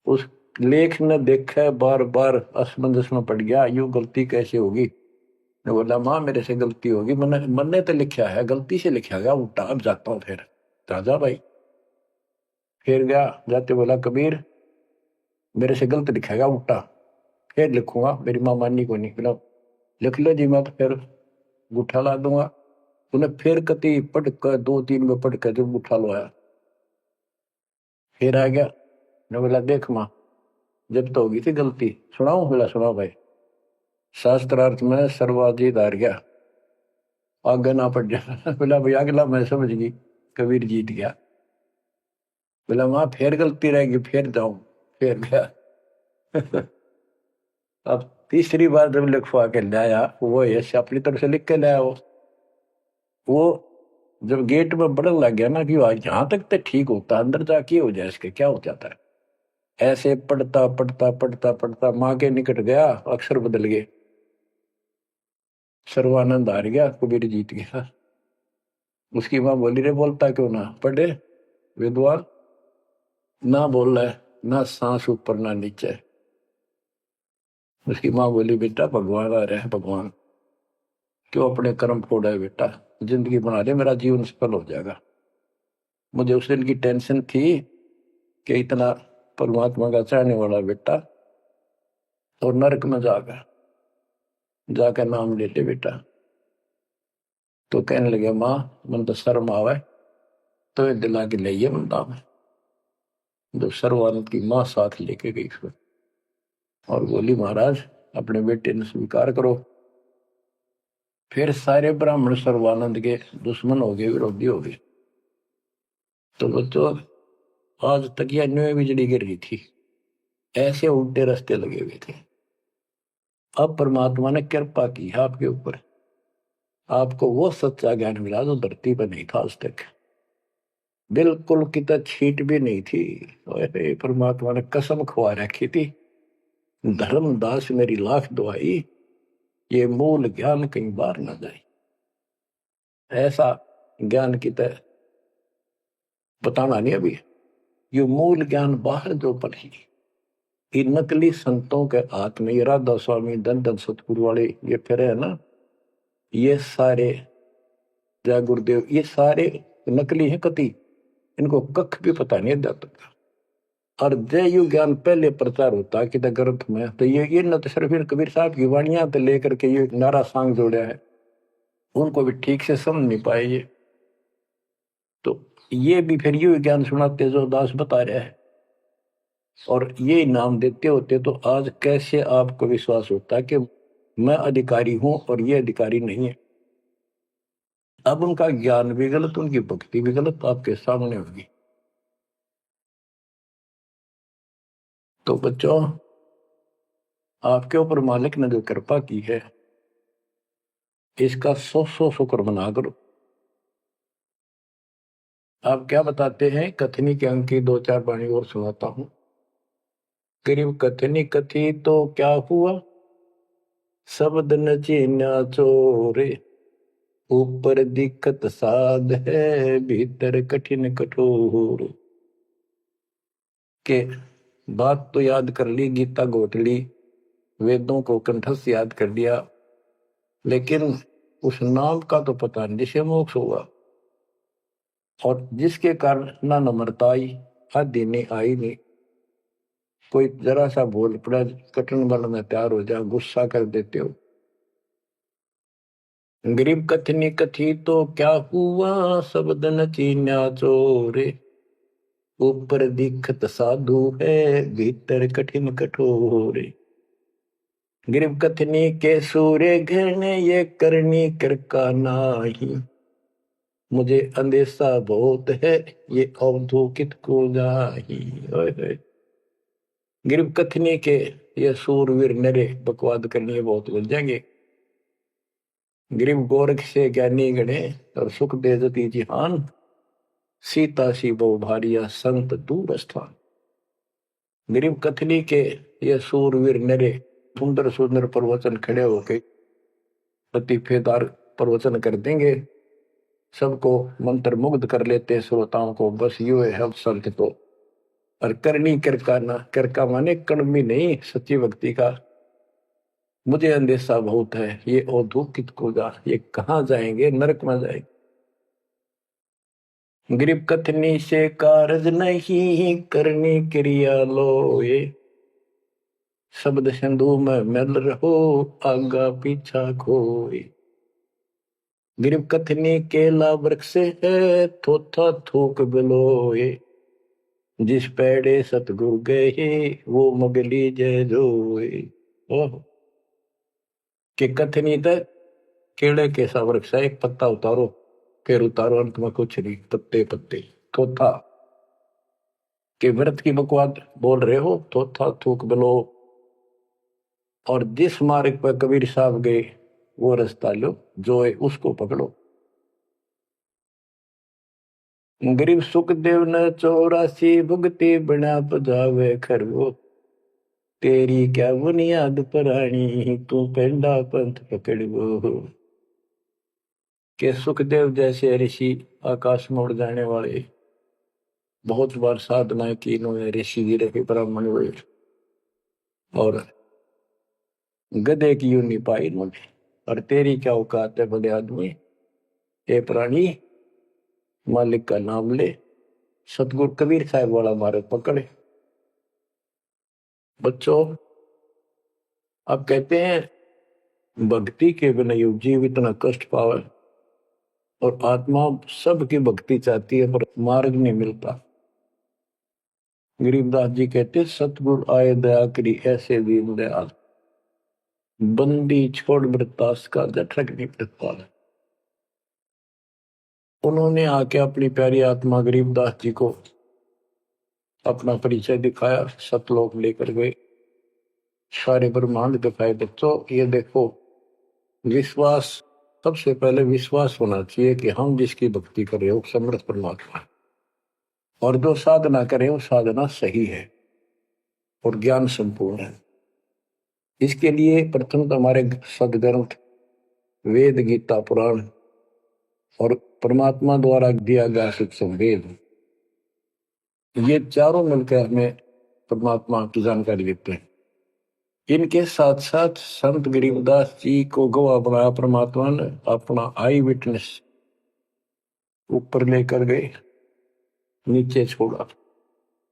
उस लेख ने देखा, बार बार असमंजस में पड़ गया, यूं गलती कैसे होगी। ने बोला माँ मेरे से गलती होगी, मन ने तो लिखा है, गलती से लिखा गया उल्टा, अब जाता हूँ फिर। राजा भाई फिर गया, जाते बोला कबीर मेरे से गलत लिखेगा उल्टा, फिर लिखूंगा, मेरी माँ माननी को नहीं। बोला लिख लो जी, मैं तो फिर गुठा ला दूंगा। उन्हें फिर कति पढ़ कर 2-3 में पढ़ कर जब गुठा लो आया, फिर आ गया। ने बोला देख माँ जब तो होगी थी गलती, सुनाऊ। बोला सुनाओ भाई। शास्त्रार्थ में सर्वाजीत हार गया, आगे ना पड़ जा। बोला भाई अगला मैं समझ गई, कबीर जीत गया। बोला माँ फिर गलती रहेगी, फिर जाऊं, फिर गया। अब तीसरी बार जब लिखवा के लाया, वो यश अपनी तरफ से लिख के लाया। वो जब गेट में बढ़ने लग गया ना कि यहाँ तक तो ठीक होता, अंदर जाके हो जाए इसके क्या हो जाता है। ऐसे पढ़ता पढ़ता पढ़ता पढ़ता माँ के निकट गया, अक्षर बदल गए, सर्वानंद हार गया, कबीर जीत गया। उसकी माँ बोली रे बोलता क्यों ना, पढ़े विद्वान ना बोल रहा है, ना सांस ऊपर ना नीचे। उसकी माँ बोली बेटा भगवान आ रहे हैं, भगवान क्यों अपने कर्म फोड़ा है बेटा, जिंदगी बना दे, मेरा जीवन सफल हो जाएगा। मुझे उस दिन की टेंशन थी कि इतना परमात्मा का चाहने वाला बेटा और नरक में जाकर नाम ले ले बेटा। तो कहने लगे माँ मन तो शर्म आवे, तो ये दिला के ले मन नाम है। जो सर्वानंद की माँ साथ लेके गई उसमें और बोली महाराज अपने बेटे ने स्वीकार करो। फिर सारे ब्राह्मण सर्वानंद के दुश्मन हो गए, विरोधी हो गए। तो बच्चों आज तक यह न्यू बिजली गिर रही थी, ऐसे उल्टे रास्ते लगे हुए थे। अब परमात्मा ने कृपा की है आपके ऊपर, आपको वो सच्चा ज्ञान मिला जो धरती पर नहीं था आज तक, बिल्कुल कितना छीट भी नहीं थी। परमात्मा ने कसम खुआ रखी थी, धर्मदास मेरी लाख दुआई, ये मूल ज्ञान कहीं बाहर ना जाए, ऐसा ज्ञान की तरह बताना नहीं अभी। ये मूल ज्ञान बाहर जो पढ़ी, ये नकली संतों के हाथ में, ये राधा स्वामी धन धन सतगुरु वाले ये फिर है ना, ये सारे जय गुरुदेव, ये सारे नकली हैं कति, इनको कख भी पता नहीं अध्यात्म का। और जय यु ज्ञान पहले प्रचार होता कि ग्रंथ में, तो ये न तो सिर्फ कबीर साहब की वाणियां तो लेकर के ये नारा सांग जोड़ा है, उनको भी ठीक से समझ नहीं पाए ये, तो ये भी फिर यू ज्ञान सुनाते जो दास बता रहा है, और ये नाम देते होते, तो आज कैसे आपको विश्वास होता कि मैं अधिकारी हूं और ये अधिकारी नहीं है। अब उनका ज्ञान भी गलत, उनकी भक्ति भी गलत आपके सामने होगी। तो बच्चों, आपके ऊपर मालिक ने जो कृपा की है, इसका 100 शुक्र मना करो। आप क्या बताते हैं, कथनी के अंक की 2-4 बाणी और सुनाता हूं। करीब कथनी कथी तो क्या हुआ, शब्द न चीन्या चोरे, ऊपर दिक्कत साध है, भीतर कठिन कठोर। के बात तो याद कर ली, गीता घोट ली, वेदों को कंठस्थ याद कर लिया, लेकिन उस नाम का तो पता नहीं जिसे मोक्ष होगा, और जिसके कारण ना नम्रता आई, आदि नहीं आई नहीं, कोई जरा सा बोल पड़ा कठिन बल में तैयार हो जाओ, गुस्सा कर देते हो। गरीब कथनी कथी तो क्या हुआ, शब्द न चीन्या चोरे, ऊपर दिखत साधु है, भीतर कठिन कठोरे। गरीब कथनी के सूर्य घने, ये करनी कर का नाही, मुझे अंदेशा बहुत है, ये अवधूकित को जाही। गरीब कथनी के ये सूरवीर नरे बकवाद करनी बहुत बन जाएंगे। गरीब गोरख से ज्ञानी गणे, और सुख दे जती जिहान, सीता सी बहु भारिया संत दूर स्थान। गरीब कथनी के ये सूरवीर नरे सुंदर सुंदर प्रवचन खड़े होके लतीफेदार प्रवचन कर देंगे, सबको मंत्र मुग्ध कर लेते श्रोताओं को, बस यू है हम संत तो। और करनी करकाना, करका माने कड़मी नहीं, सच्ची भक्ति का मुझे अंदेशा बहुत है, ये औधुकित को जा, ये कहाँ जाएंगे, नरक में जाएंगे। गरीब कथनी से कारज नहीं, करनी क्रिया लो ये, शब्द सिंधु में मिल रहो, आगा पीछा खोए। गरीब कथनी केला वृक्ष है, थोथा थूक बिलोए, जिस पेड़े सतगुरु गए, वो मगली जय जोए। ओह, के कथनी तक केड़े के सा वृक्ष है, एक पत्ता उतारो फिर उतारो, अंत में कुछ नहीं, पत्ते पत्ते। थोथा के व्रत की बकवाद बोल रहे हो, थोथा थूक बिलो, और जिस मार्ग पर कबीर साहब गए वो रास्ता लो, जो है उसको पकड़ो। गरीब सुखदेव न 84 भुगती बिना पजावे खरगो, तेरी क्या बुनियाद परानी, तू पेंडा पंथ पकड़ो। के सुखदेव जैसे ऋषि, आकाश में उड़ जाने वाले, बहुत बार साधनाएं की इन्होंने, ऋषि जी रहे, ब्राह्मण हुए, और गधे की यूं नहीं पाई इन्होंने। और तेरी क्या औकात है बड़े आदमी, ए प्राणी, मालिक का नाम ले। सतगुरु कबीर साहब वाला मार्ग पकड़े। बच्चों, अब कहते हैं भक्ति के बिना युग जीव इतना कष्ट पावे, और आत्मा सबकी भक्ति चाहती है पर मार्ग नहीं मिलता। गरीबदास जी कहते सतगुरु आए दया करी, ऐसे दीन दयाल, बंदी छोड़ मृतास का जठरक नहीं प्रतिपाल। उन्होंने आके अपनी प्यारी आत्मा गरीबदास जी को अपना परिचय दिखाया, सतलोक लेकर गए, सारे ब्रह्मांड दिखाए। बच्चों, ये देखो, विश्वास, सबसे पहले विश्वास होना चाहिए कि हम जिसकी भक्ति कर रहे हो समर्थ परमात्मा है, और जो साधना करे वो साधना सही है और ज्ञान संपूर्ण है। इसके लिए प्रथम तो हमारे सदग्रंथ वेद, गीता, पुराण और परमात्मा द्वारा दिया गया शिक्षण वेद, ये चारों मिलकर हमें परमात्मा की जानकारी देते हैं। इनके साथ साथ संत गरीबदास जी को गवाह बनाया परमात्मा ने, अपना आई विटनेस ऊपर लेकर गए, नीचे छोड़ा।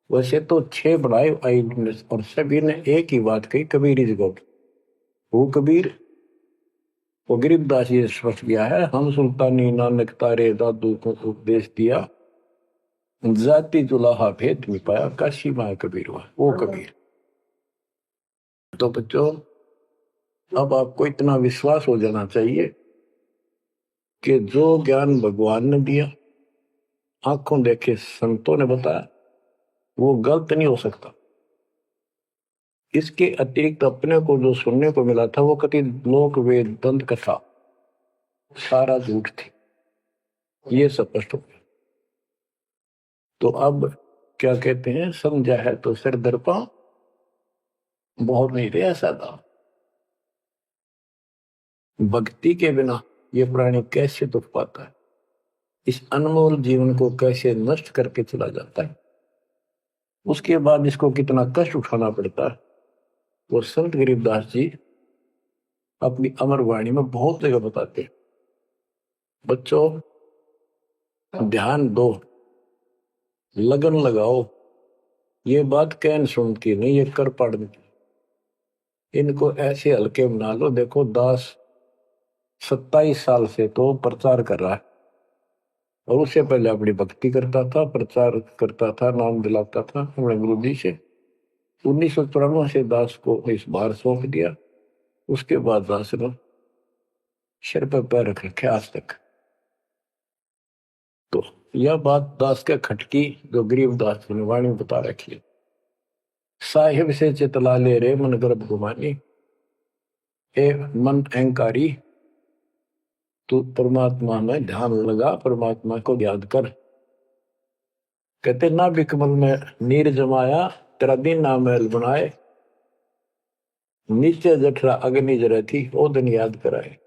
वैसे तो 6 बनाए आई विटनेस, और सभी ने एक ही बात कही, कबीर इज गॉड। वो कबीर, वो गरीबदास जी स्पष्ट किया है, हम सुल्तानी नानक तारे दादू को उपदेश दिया, जाति जुलाहा भेद मिटाया, काशी माँ कबीर हुआ, वो कबीर। तो बच्चों, अब आपको इतना विश्वास हो जाना चाहिए कि जो ज्ञान भगवान ने दिया, आंखों देखे संतों ने बताया, वो गलत नहीं हो सकता। इसके अतिरिक्त अपने को जो सुनने को मिला था, वो कति लोक वेद दंत कथा सारा झूठ थी, ये स्पष्ट हो गया। तो अब क्या कहते हैं, समझा है तो सिर दर्पा, बहुत नहीं रे ऐसा था। भक्ति के बिना ये प्राणी कैसे दुख पाता है, इस अनमोल जीवन को कैसे नष्ट करके चला जाता है, उसके बाद इसको कितना कष्ट उठाना पड़ता है, वो संत गरीबदास जी अपनी अमर वाणी में बहुत जगह बताते हैं। बच्चों, ध्यान दो, लगन लगाओ, ये बात कैन सुनती नहीं, ये कर पड़ती। इनको ऐसे हल्के बना लो। देखो, दास 27 साल से तो प्रचार कर रहा है, और उससे पहले अपनी भक्ति करता था, प्रचार करता था, नाम दिलाता था अपने गुरु जी से। 1994 से दास को इस बार सौंप दिया, उसके बाद दास ने सिर पर पैर रख रखे आज तक। तो यह बात दास के खटकी जो गरीबदास ने वाणी बता रखी है, साहिब से चितला ले रे मन गर्भ गुमानी, ए मन अहंकारी, तू परमात्मा में ध्यान लगा, परमात्मा को याद कर। कहते ना बिकमल में नीर जमाया, तेरा दिन ना महल बनाए, नीचे जठरा अग्नि जरे थी, ओ दिन याद कराए।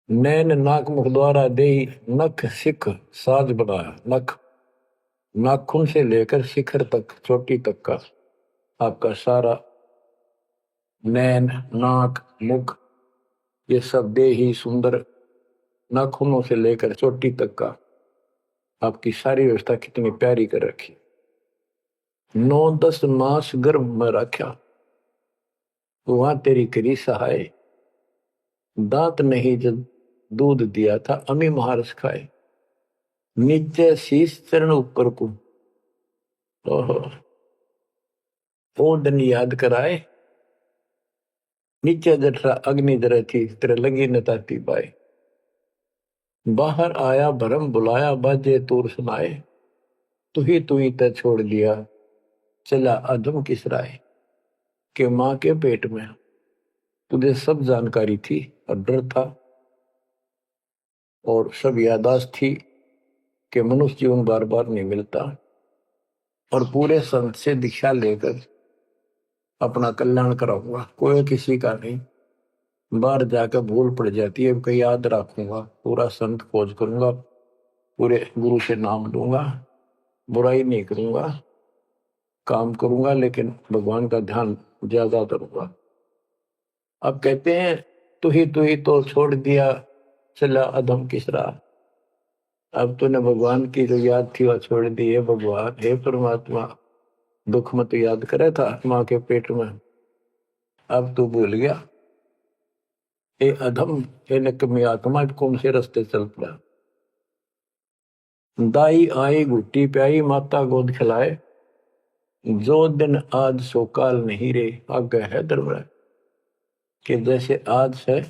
नैन नाक मुख द्वारा दे, नख सिख साज बनाया, नख नाखून से लेकर शिखर तक, चोटी तक का आपका सारा नैन, नाक, मुख, ये सब दे ही सुंदर, नाखूनों से लेकर चोटी तक का आपकी सारी व्यवस्था कितनी प्यारी कर रखी। 9-10 मास गर्भ में रखा, वहां तेरी करी सहाय, दांत नहीं जब दूध दिया था, अमी महारस खाए, नीचे शीश चरण ऊपर को, ओहो, ओ दिन याद कराए, नीचे जठरा अग्नि जरे थी, तेरे लगी न ताती बाई, बाहर आया भरम बुलाया, बाजे तूर सुनाए, तू ही तय छोड़ दिया, चला अधम किस राय, के माँ के पेट में तुझे सब जानकारी थी, और डर था, और सब यादाश्त थी कि मनुष्य जीवन बार बार नहीं मिलता, और पूरे संत से दीक्षा लेकर अपना कल्याण कराऊंगा, कोई किसी का नहीं। बाहर जाकर भूल पड़ जाती है, कहीं याद रखूंगा, पूरा संत खोज करूंगा, पूरे गुरु से नाम लूंगा, बुराई नहीं करूंगा, काम करूंगा, लेकिन भगवान का ध्यान ज्यादा करूंगा। अब कहते हैं तू ही तो छोड़ दिया, चला अधम किस राह, अब तूने भगवान की जो याद थी वह छोड़ दी है। भगवान, हे परमात्मा, दुख मत याद करे था माँ के पेट में, अब तू भूल गया। ए अधम, ए नकमी आत्मा, कौन से रास्ते चल पड़ा। दाई आई घुट्टी प्याई, माता गोद खिलाए, जो दिन आज सो काल नहीं रे, आगे है दरबार, कि जैसे आज है,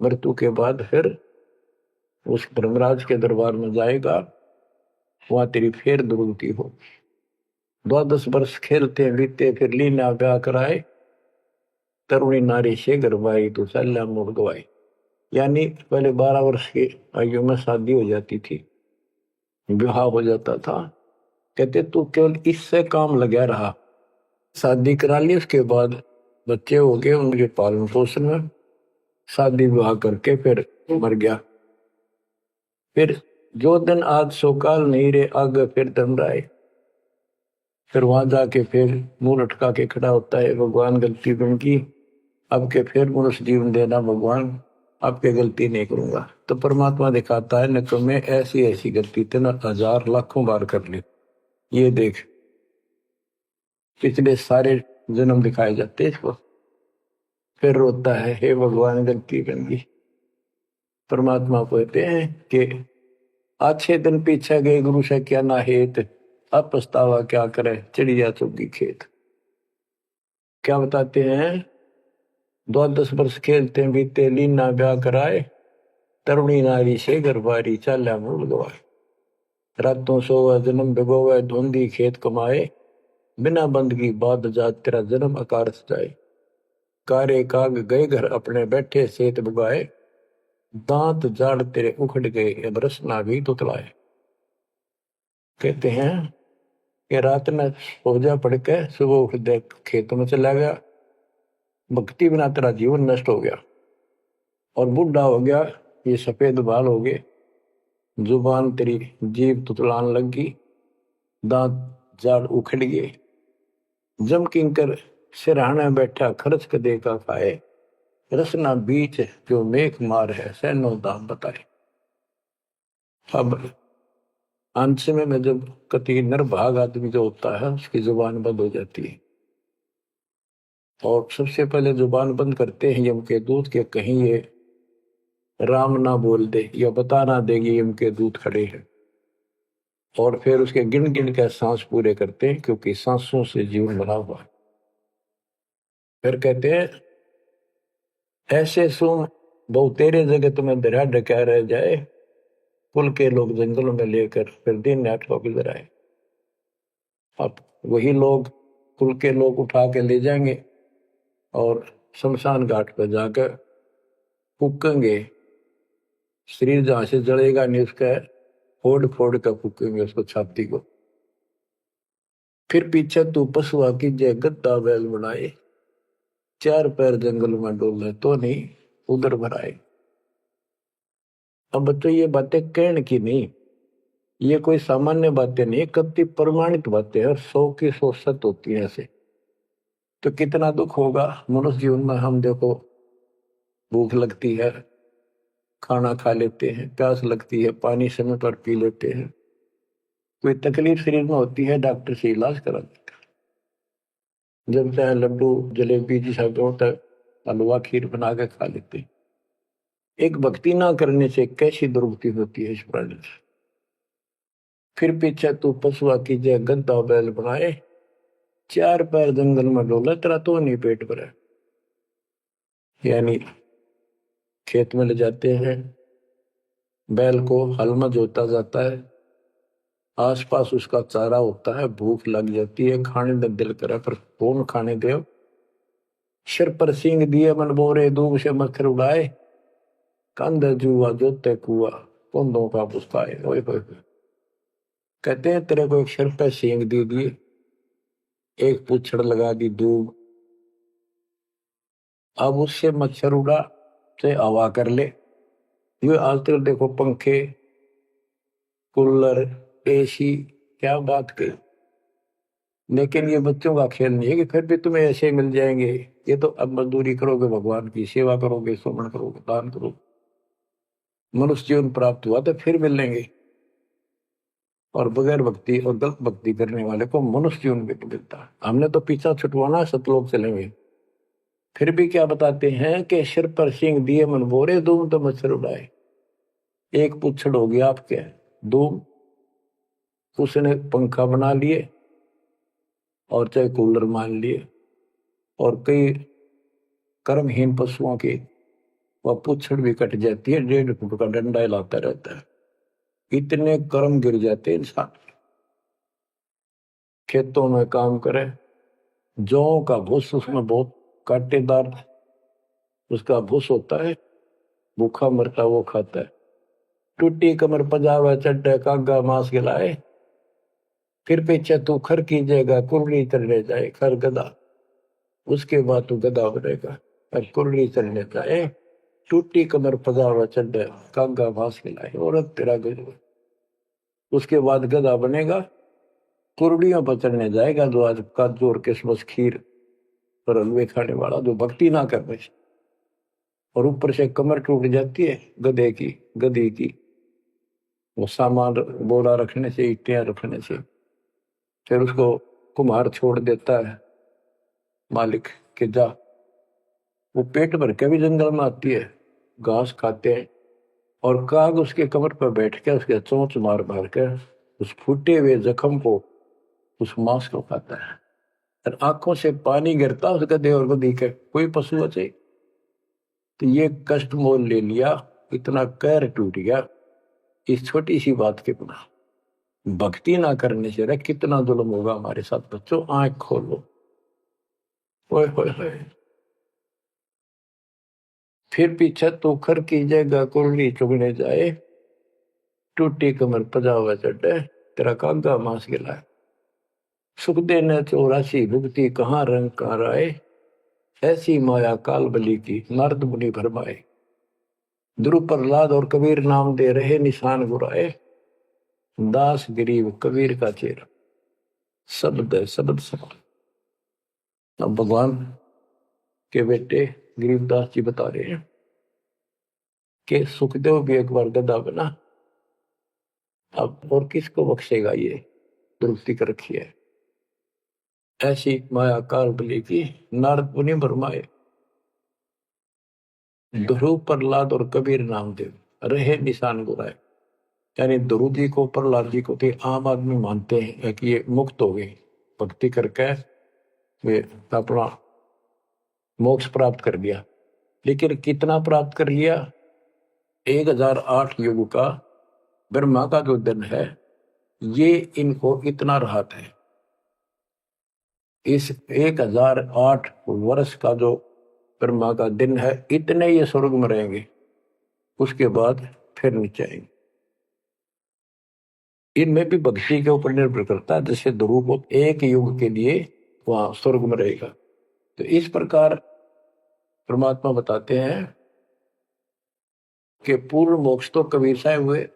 मृत्यु के बाद फिर उस धर्मराज के दरबार में जाएगा, वहां तेरी फिर दुर्गति हो। 12 वर्ष खेलते बीते, फिर लीना ब्याह कराए, तरुणी नारी से गरबाई, तो सल्ला मोड़ गवाई। यानी पहले 12 वर्ष की आयु में शादी हो जाती थी, विवाह हो जाता था। कहते तू केवल इससे काम लगा रहा, शादी करा ली, उसके बाद बच्चे हो गए, उनके पालन पोषण में शादी विवाह करके फिर मर गया। फिर जो दिन आज सौकाल नहीं रहे, आगे फिर दम रहे। फिर वहां जाके फिर मुंह लटका के खड़ा होता है, भगवान गलती बन की, अब के फिर मनुष्य जीवन देना भगवान, आपके गलती नहीं करूंगा। तो परमात्मा दिखाता है न तो मैं ऐसी ऐसी गलती तेना हजार लाखों बार कर ली, ये देख। पिछले सारे जन्म दिखाए जाते इसको। फिर रोता है, हे भगवान गलती बन गई। परमात्मा कहते हैं कि अच्छे दिन पीछे गए गुरु से क्या ना हेत, अब पछतावा क्या करे चिड़िया चुगी खेत। क्या बताते हैं, 10 वर्ष खेलते बीते लीना ब्याह कराए, तरुणी नारी से गरबारी चाल्या मूल गवाए। रातों सोवा जन्म भिगोवे धुंधी खेत कमाए, बिना बंदगी बाद जात तेरा जन्म आकार सजाए। कारे काग गए घर अपने बैठे सेत बुगाए, दांत जाड़ तेरे उखड़ गए अब रसना भी तुतलाए। कहते हैं कि रात में सो जा पड़ के सुबह उठ दे खेतों में चला गया, भक्ति बिना तेरा जीवन नष्ट हो गया। और बूढ़ा हो गया, ये सफेद बाल हो गए, जुबान तेरी जीभ तुतलान लगी, दांत जाड़ उखड़ गए। जम किंकर सिरहाने बैठा खर्च कदे का खाए, रसना बीच जो मेघ मार है सैनो दाम बताए। अब अंत में जब कति निर्भाग आदमी जो होता है उसकी जुबान बंद हो जाती है, और सबसे पहले जुबान बंद करते हैं यम के दूत के, कहीं ये राम ना बोल दे या बता ना देगी यम के दूत खड़े हैं। और फिर उसके गिन गिन के सांस पूरे करते हैं, क्योंकि सांसों से जीवन बना हुआ है। फिर कहते हैं ऐसे सुन बहु तेरे जगत में दरिया ढका रह जाए, कुल के लोग जंगलों में लेकर फिर दिन रात को गुजर आए। अब वही लोग कुल के लोग उठा के ले जाएंगे और शमशान घाट पर जाकर फूकेंगे। शरीर जहां से जलेगा नहीं उसका फोड़ फोड़ कर फूकेंगे उसको, छाती को। फिर पीछे तू पशुआ की जय गद्दा बैल बनाए, चार पैर जंगल में डोले तो नहीं उधर भराए। अब बच्चों ये बातें कहने की नहीं, ये कोई सामान्य बातें नहीं, कति प्रमाणित बातें हैं, 100 की 100 सत्य होती है ऐसे। तो कितना दुख होगा मनुष्य जीवन में। हम देखो भूख लगती है खाना खा लेते हैं, प्यास लगती है पानी समय पर पी लेते हैं, कोई तकलीफ शरीर में होती है डॉक्टर से इलाज करा देते हैं। जब चाहे लड्डू जलेबी जैसा होता है हलवा खीर बना के खा लेते हैं। एक भक्ति ना करने से कैसी दुर्गति होती है इस प्राणी से। फिर पीछे तू पशुआ की जय गद्दा बैल बनाए, चार पैर जंगल में डोला तेरा तो नहीं पेट भरा। यानी खेत में ले जाते हैं, बैल को हल में जोता जाता है, आसपास उसका चारा होता है, भूख लग जाती है, खाने में दिल करे पर कौन खाने दे। सिर पर सींग दिए मन बोरे दूब से मच्छर उड़ाए, कंध जुआ जोते कुआ कुंदों का पुस्ताए। कहते हैं तेरे को एक सिर पर सींग दे दिए, एक पूछड़ लगा दी दूब, अब उससे मच्छर उड़ा चाहे हवा कर ले। ये आज तक देखो पंखे कूलर एसी क्या बात कही, लेकिन ये बच्चों का खेल नहीं है कि फिर भी तुम्हें ऐसे मिल जाएंगे। ये तो अब मजदूरी करोगे, भगवान की सेवा करोगे, सुमन करोगे, दान करोगे, मनुष्य जीवन प्राप्त हुआ तो फिर मिलेंगे। और बगैर भक्ति और गलत भक्ति करने वाले को मनुष्य जीवन भी मिलता है। हमने तो पीछा छुटवाना, सतलोक चलेंगे। फिर भी क्या बताते हैं कि सिर पर सिंह दिए मन बोरे दूम तो मच्छर उड़ाए। एक पुच्छड़ हो गया आपके दूम, उसने पंखा बना लिए और चाहे कूलर मान लिए, और कई कर्महीन पशुओं की वह पुच्छड़ भी कट जाती है, 1.5 फुट का डंडा हिलाता रहता है। इतने कर्म गिर जाते इंसान। खेतों में काम करे, जौ का भूस उसमें बहुत कांटेदार उसका भूस होता है, भूखा मरता वो खाता है। टूटी कमर पजावा चड्डे कागा मांस गिलाए, फिर पीछे तू खर कीजिएगा कुरली चढ़ने जाए खर गदा। उसके बाद तू गधा बनेगा। और कुर्री चलने जाए, टूटी कमर पजावा चढ़ कागा भास खिलाए, और तेरा गजब। उसके बाद गधा बनेगा, कुर्डियों पर चढ़ने जाएगा, जो आज काजू और किशमिश खीर और हलवे खाने वाला, जो भक्ति ना कर रहे, और ऊपर से कमर टूट जाती है गधे की, गधी की, वो सामान बोरा रखने से, ईटियां रखने से। फिर उसको कुम्हार छोड़ देता है मालिक के जा। वो पेट भर के भी जंगल में आती है, घास खाते हैं, और काग उसके कमर पर बैठ के उसके चोंच मार मार के उस फूटे हुए जख्म को, उस मांस को खाता है। और आंखों से पानी गिरता उस गधे और गधी के, कोई पशु बचे। तो ये कष्ट मोल ले लिया, इतना कहर टूट गया इस छोटी सी बात के बिना। भक्ति ना करने से रे कितना जुल्म होगा हमारे साथ। बच्चों आंख खोलो। ओए होए होए। फिर पीछे तो खर की जगह कुरली चुगने जाए, टूटी कमर पजावा चढ़े, तेरा कागा मांस गिलाए। सुख देने 84 भुगती कहाँ रंग कहाँ राय, ऐसी माया काल बली की नारद मुनि भरमाए। ध्रुव प्रहलाद और कबीर नाम दे रहे निशान गुराए, दास गरीब कबीर का चेहरा। शब्द है, शब्द शब्द। अब भगवान के बेटे गरीबदास जी बता रहे हैं कि सुखदेव भी एक बार गधा बना, अब और किसको बख्शेगा ये दुरुक्ति कर रखी है। ऐसी माया काल बली की नारद मुनि भरमाए, ध्रुव प्रहलाद और कबीर नामदेव रहे निशान गुराए। यानी ध्रुव जी को, प्रहलाद जी को तो आम आदमी मानते हैं कि ये मुक्त हो गए, भक्ति करके वे अपना मोक्ष प्राप्त कर लिया। लेकिन कितना प्राप्त कर लिया? 1008 युग का ब्रह्मा का जो दिन है, ये इनको इतना राहत है। इस 1008 वर्ष का जो ब्रह्मा का दिन है, इतने ये स्वर्ग में रहेंगे, उसके बाद फिर नीचे आएंगे। इनमें भी भक्ति के ऊपर निर्भर करता है। जैसे ध्रुव को एक युग के लिए वहां स्वर्ग में रहेगा, तो इस प्रकार परमात्मा बताते हैं कि पूर्ण मोक्ष तो कबीर साहब हुए,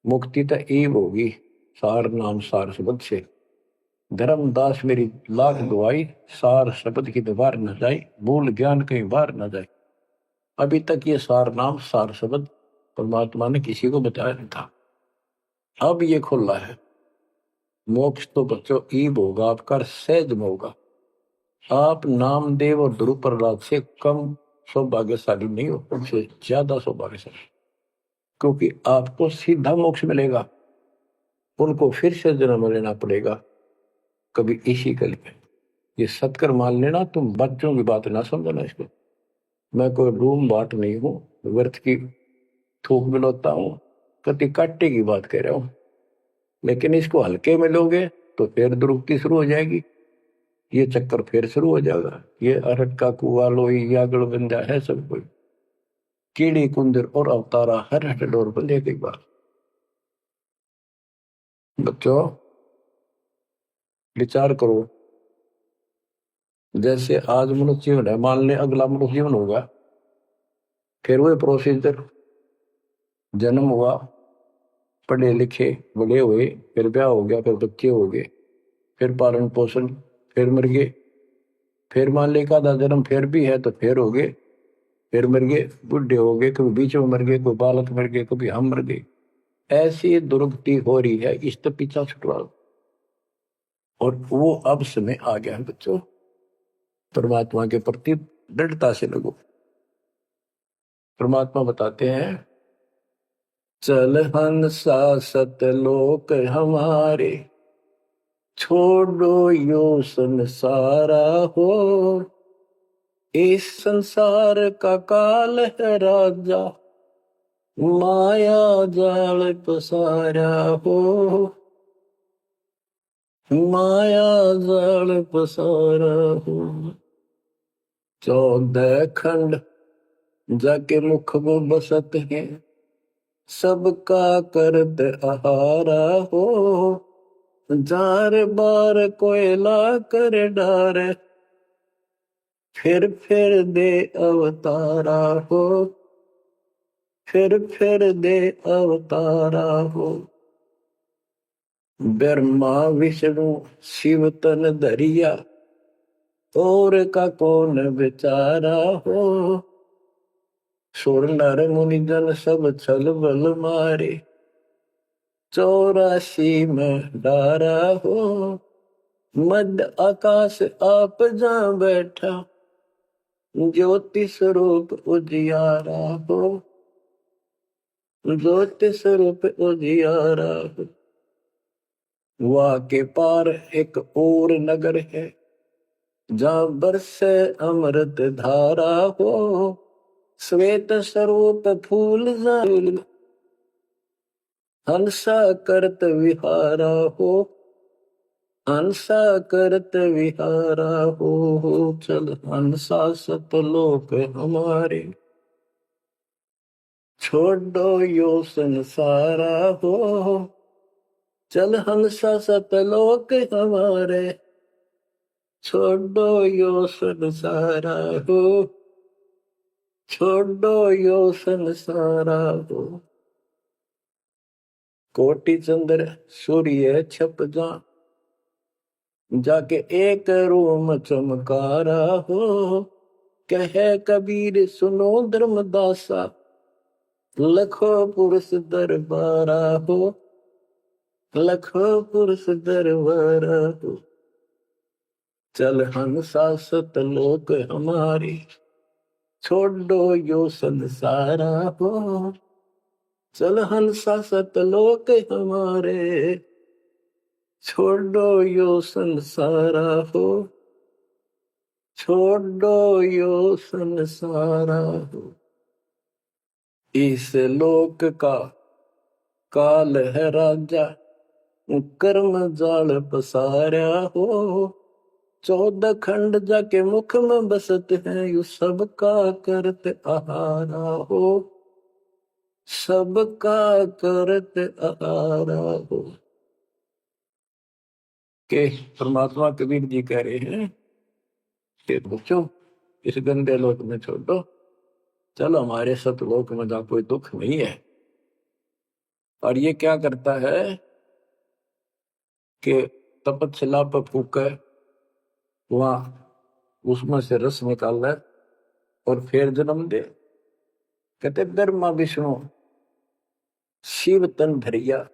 मुक्ति तो ईव होगी सार नाम सार शब्द से। धर्मदास मेरी लाख दुआई, सार शब्द की दीवार न जाए, भूल ज्ञान कहीं बार न जाए। अभी तक ये सार नाम सार शब्द परमात्मा ने किसी को बताया नहीं था, अब ये खुला है। मोक्ष तो बच्चों ईब होगा आपका, सहज में होगा। आप नामदेव और ध्रुव प्रहलाद से कम सौभाग्यशाली नहीं हो, उनसे ज्यादा सौभाग्यशाली, क्योंकि आपको सीधा मोक्ष मिलेगा, उनको फिर से जन्म लेना पड़ेगा कभी इसी कल में। ये सत्कर मान लेना, तुम बच्चों की बात ना समझना इसको। मैं कोई रूम बाट नहीं हूं, व्यर्थ की थूक मिलोता हूं, कति काटे की बात कह रहा हूं। लेकिन इसको हल्के में लोगे तो फिर दुरुक्ति शुरू हो जाएगी, ये चक्कर फिर शुरू हो जाएगा। ये अरट का कुआ लोई यागड़ बंदा है सब कोई, कीड़ी कुंदर और अवतारा हर हट डोर बंदे कई बार। बच्चों विचार करो, जैसे आज मनुष्य जीवन है, मान ले अगला मनुष्य जीवन होगा, फिर वो प्रोसीजर, जन्म हुआ, पढ़े लिखे बड़े हुए, फिर ब्याह हो गया, फिर बच्चे हो गए, फिर पालन पोषण, फिर मर गए, फिर मान ले का जन्म फिर भी है तो फिर हो गए, फिर मर गए, बुढ़े हो गए, कभी बीच में मर गए, कोई बालक मर गए, कभी हम मर गए। ऐसी दुर्गति हो रही है, इस तो पीछा छुटवाओ। और वो अब समय आ गया है बच्चों, परमात्मा के प्रति दृढ़ता से लगो। परमात्मा बताते हैं, चल हंसा सतलोक हमारे, छोड़ो यो संसारा हो, इस संसार का काल है राजा, माया जाल पसारा हो, माया जाल पसारा हो। 14 खंड जाके मुख वो बसत है, सबका करत आहारा हो, जार बार कोयला कर डारे, फिर दे अवतारा हो, फिर दे अवतारा हो। ब्रह्मा विष्णु शिव तन धरिया, और का कौन बेचारा हो। सुर नर मुनि जन सब छल बल मारे, 84 में डारा हो। मध्य आकाश आप जा बैठा, ज्योति स्वरूप उजियारा हो, ज्योति स्वरूप उजियारा हो। वहाँ के पार एक और नगर है, जहाँ बरसे अमृत धारा हो। श्वेत स्वरूप फूल हंसा करत विहारा हो, हंसा करत विहारा हो। चल हंसा सतलोक हमारे, छोड़ो यो संसारा हो। चल हंसा सतलोक हमारे, छोड़ो यो संसारा हो, छोड़ो यो संसारा हो। कोटि चंद्र सूर्य छप जा, जाके एक रूम चमकारा हो। कहे कबीर सुनो धर्मदासा, लखो पुरुष दरबारा हो, लखो पुरुष दरबारा हो। चल हंसा सतलोक हमारी, छोड़ो यो संसारा हो। चल हंसा सतलोक हमारे, छोड़ो यो संसारा हो, छोड़ो यो संसारा हो। इस लोक का काल है राजा, कर्म जाल पसारा हो। 14 खंड जाके मुख में बसत है, यू सबका करत आहारा हो, सबका करत आहारा हो। के परमात्मा कबीर जी कह रहे हैं कि बच्चों इस गंदे लोक में छोड़ दो, चलो हमारे सतलोक में जहाँ कोई दुख नहीं है। और ये क्या करता है कि तपतशिला पर फूके, वहां उसमें से रस निकाल ले और फिर जन्म दे। कहते ब्रह्मा विष्णु शिव तन धरिया,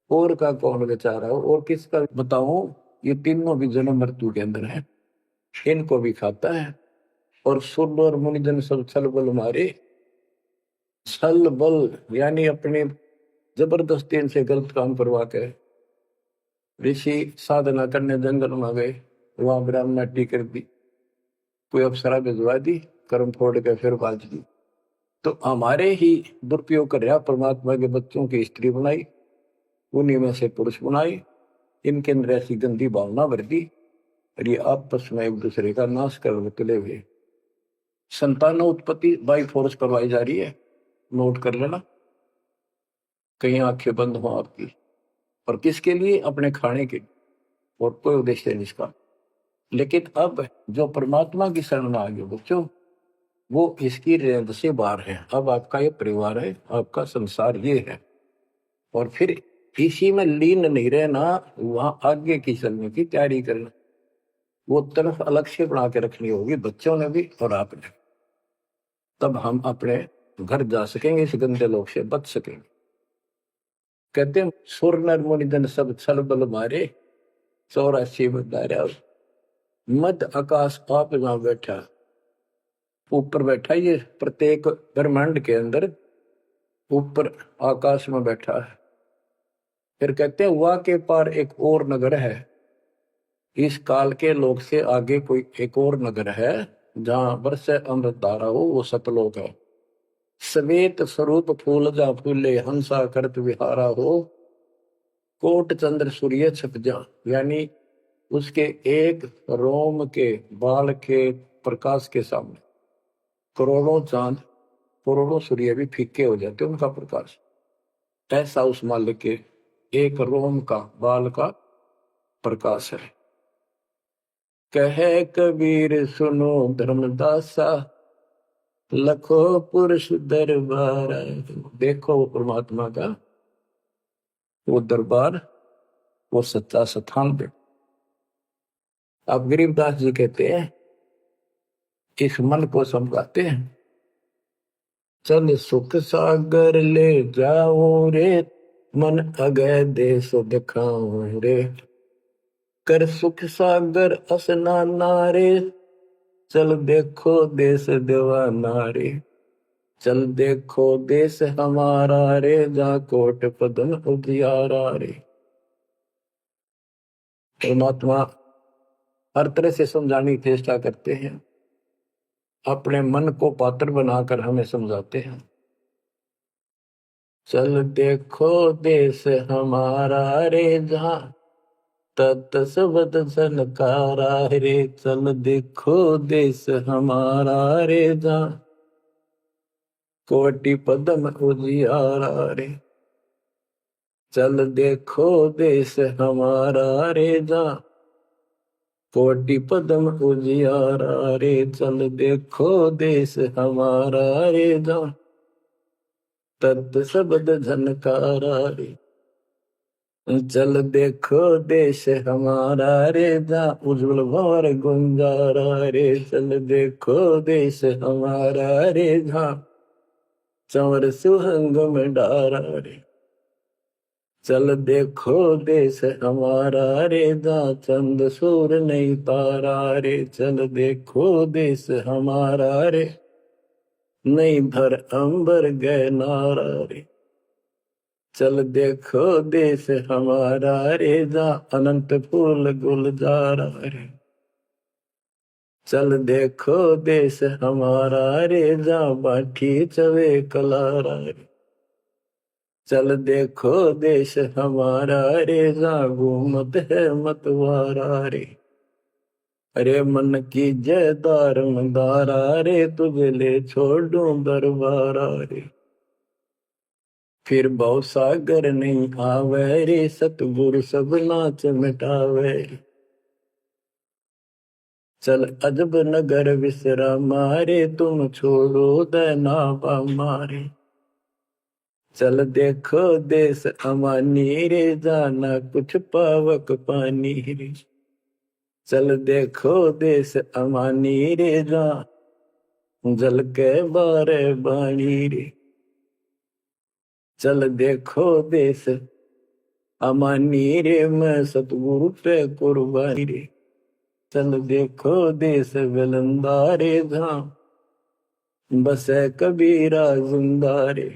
और का कौन बेचारा हो। और किसका बताऊं, ये तीनों भी जन्म मृत्यु के अंदर है, इनको भी खाता है। और सुर और मुनिजन सब छल बल मारे, छल बल यानी अपने जबरदस्ती इनसे गलत काम करवा के ऋषि साधना करने जंगल में गए, वहां ब्राह्मणाटी कर दी, कोई अप्सरा भिजवा दी, कर्म फोड़ के फिर बाज दी। तो हमारे ही दुरुपयोग कर रहा, परमात्मा के बच्चों की स्त्री बनाई, उन्हीं में से पुरुष बनाई, इनके अंदर ऐसी गंदी भावना भर दी, और ये आपस में एक दूसरे का नाश कर तुले हुए। संतान उत्पत्ति बाई फोर्स करवाई जा रही है, नोट कर लेना, कहीं आंखें बंद हो आपकी। और किसके लिए? अपने खाने के, और कोई उद्देश्य नहीं इसका। लेकिन अब जो परमात्मा की शरण में आ गए बच्चों, वो इसकी रेंज से बाहर है। अब आपका ये परिवार है, आपका संसार ये है, और फिर इसी में लीन नहीं रहना, वहां आगे की चलने की तैयारी करना। वो तरफ अलग से बना के रखनी होगी बच्चों ने भी और आपने, तब हम अपने घर जा सकेंगे, इस गंदे लोग से बच सकेंगे। कहते हैं सुर नर मुनि जन सब छल बल मारे, 84 बदारा। मध्य आकाश आप जहां बैठा, ऊपर बैठा, ये प्रत्येक ब्रह्मांड के अंदर ऊपर आकाश में बैठा है। फिर कहते हैं वहां के पार एक और नगर है, इस काल के लोक से आगे कोई एक और नगर है, जहां बरसे अमृत धारा हो, वो सतलोक है। श्वेत स्वरूप फूल जा फूले, हंसा करत विहारा हो। कोट चंद्र सूर्य छप जा, यानी उसके एक रोम के बाल के प्रकाश के सामने करोड़ों चांद, करोड़ों सूर्य भी फीके हो जाते उनका प्रकाश। ऐसा उस मालिक के एक रोम का बाल का प्रकाश है। कहे कबीर सुनो धर्मदासा, लखो पुरुष दरबार। देखो वो परमात्मा का वो दरबार, वो सच्चा स्थान देखो। अब गरीबदास जी कहते हैं, इस मन को समझाते हैं, चल सुख सागर ले जाओ रे, मन अगय देश दिखाओ रे। कर सुख सागर असनाना रे, चल देखो देश दीवाना रे। चल देखो देश हमारा रे, जा कोट पदन उजियारा रे। परमात्मा हर तरह से समझाने की चेष्टा करते हैं, अपने मन को पात्र बनाकर हमें समझाते हैं। चल देखो देश हमारा रे, जहां तत सबद सनकारा रे। चल देखो देश हमारा रे, जहां कोटि पदम उजियारा रे। चल देखो देश हमारा रे, जहां कोटि पदम उजियारा रे। चल देखो देश हमारा रे, जहां तत शब्द झनकारा रे। चल देखो देश हमारा रे, जहां उज्जवल भंवर गुंजारा रे। चल देखो देश हमारा रे, जहां चंवर सुहंग में डारा रे। चल देखो देश हमारा रे, जहां चंद सूर नहीं तारा रे। चल देखो देश हमारा रे, नहीं धर अंबर गए नारा रे। चल देखो देश हमारा रे, जहां अनंत फूल गुलजारा रे। चल देखो देश हमारा रे, जहां बाठी चवे कलारा रे। चल देखो देश हमारा रे, जहां घूमत है मतवारा रे। अरे मन की जय दारमदारा रे, तुझे ले छोड़ू दरबारा रे। फिर भव सागर नहीं आवे रे, सतगुरु सब नाच मिटावे। चल अजब नगर विश्रामा रे, तुम छोड़ो देना मारे। चल देखो देश अमानी रे, जाना कुछ पावक पानी रे। चल देखो देश अमानी रे, जा जल के बारे बाणी रे। चल देखो देश अमानी रे, मैं सतगुरु पे कुर्बानी रे। चल देखो देश विलंदा रे, जहां बसे कबीरा जिंदा रे।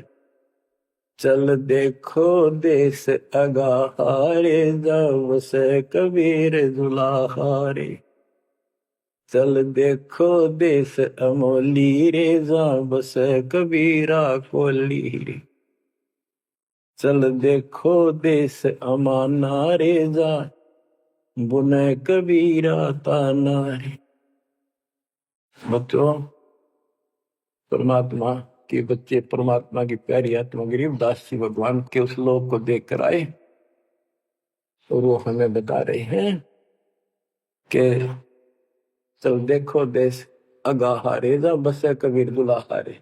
चल देखो देश अगाहारे, जहां बसे कबीर दुलाहारे। चल देखो देश अमोली रे, जहां बसे कबीरा कोली रे। चल देखो देश अमाना रे, जहां बुने कबीरा ताना रे। बच्चों, परमात्मा के बच्चे परमात्मा की प्यारी आत्मा गरीबदास जी भगवान के उस लोक को देख कर आए, और वो हमें बता रहे हैं कि चल देखो देश अगाहारे, जहां बसे कबीर दुलाहारे।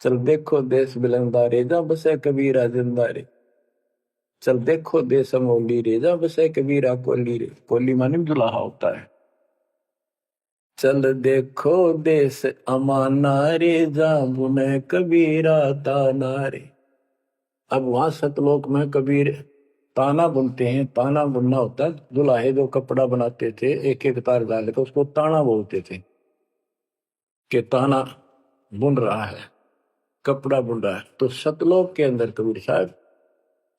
चल देखो देश बिलंदारे, जहां बसे कबीरा जिंदारे। चल देखो देश अमोली रे, जहां बसे कबीरा कोली रे। कोली माने दुलाहा होता है। चल देखो देश अमाना रे, जहां बुने कबीरा ताना रे। अब वहां सतलोक में कबीर ताना बुनते हैं। ताना बुनना होता है, दुल्हे जो कपड़ा बनाते थे एक एक तार डाल के, उसको ताना बोलते थे कि ताना बुन रहा है, कपड़ा बुन रहा है। तो सतलोक के अंदर कबीर साहब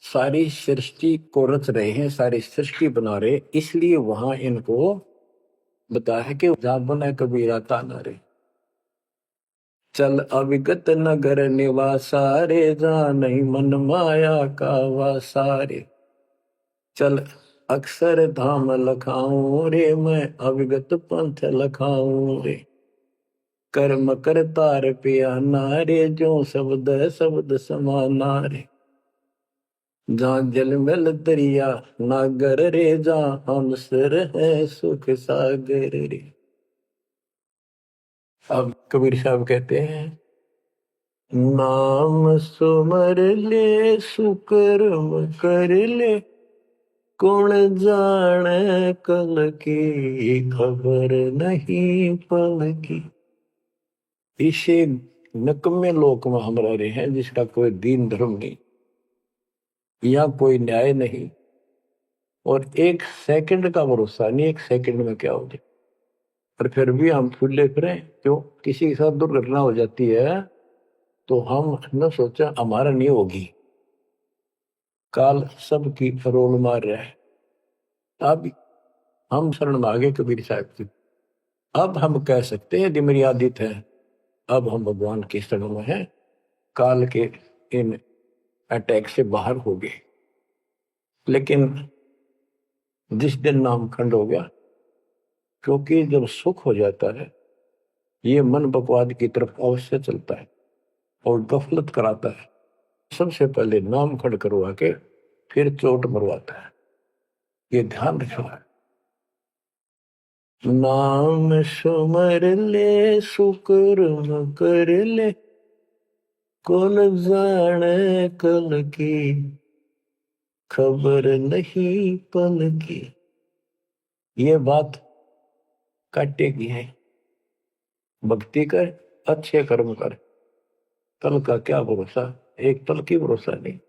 सारी सृष्टि को रच रहे हैं, सारी सृष्टि बना रहे, इसलिए वहां इनको बताया है कि जहां बने कबीरा ताना रे। चल अविगत नगर निवासा रे, जहां नहीं मन माया का वासा रे। चल अक्षर धाम लखाऊं रे, मैं अविगत पंथ लखाऊं रे। कर्म करतार पियाना रे, जो शब्द शब्द समाना रे। जहाँ जल मिल दरिया नागर रे, जहाँ हंस रहे सुख सागर रे। अब कबीर साहब कहते हैं, नाम सुमर ले सुकर्म कर ले, कौन जाने कल की खबर नहीं पल की। इसे नकम्मे लोक में हम रह रहे हैं जिसका कोई दीन धर्म नहीं, यहाँ कोई न्याय नहीं, और एक सेकंड का भरोसा नहीं, एक सेकंड में क्या हो जाए। पर फिर भी हम फूले फिरें क्यों? किसी के साथ दुर्घटना हो जाती है तो हम न सोचा हमारा नहीं होगी, काल सबकी रोल मार रहा है। अब हम शरण मांगे कबीर साहब की। अब हम कह सकते हैं यदि मेरी आदित है, अब हम भगवान की शरण में हैं, काल के इन अटैक से बाहर हो गए। लेकिन जिस दिन नामखंड हो गया, क्योंकि जब सुख हो जाता है ये मन बकवाद की तरफ अवश्य चलता है और गफलत कराता है। सबसे पहले नामखंड करवा के फिर चोट मरवाता है, ये ध्यान रखना है। नाम सुमर ले सुकर्म कर ले, कौन जाने कल की खबर नहीं पल की। ये बात काटेगी है। भक्ति कर, अच्छे कर्म कर, कल का क्या भरोसा, एक पल की भरोसा नहीं।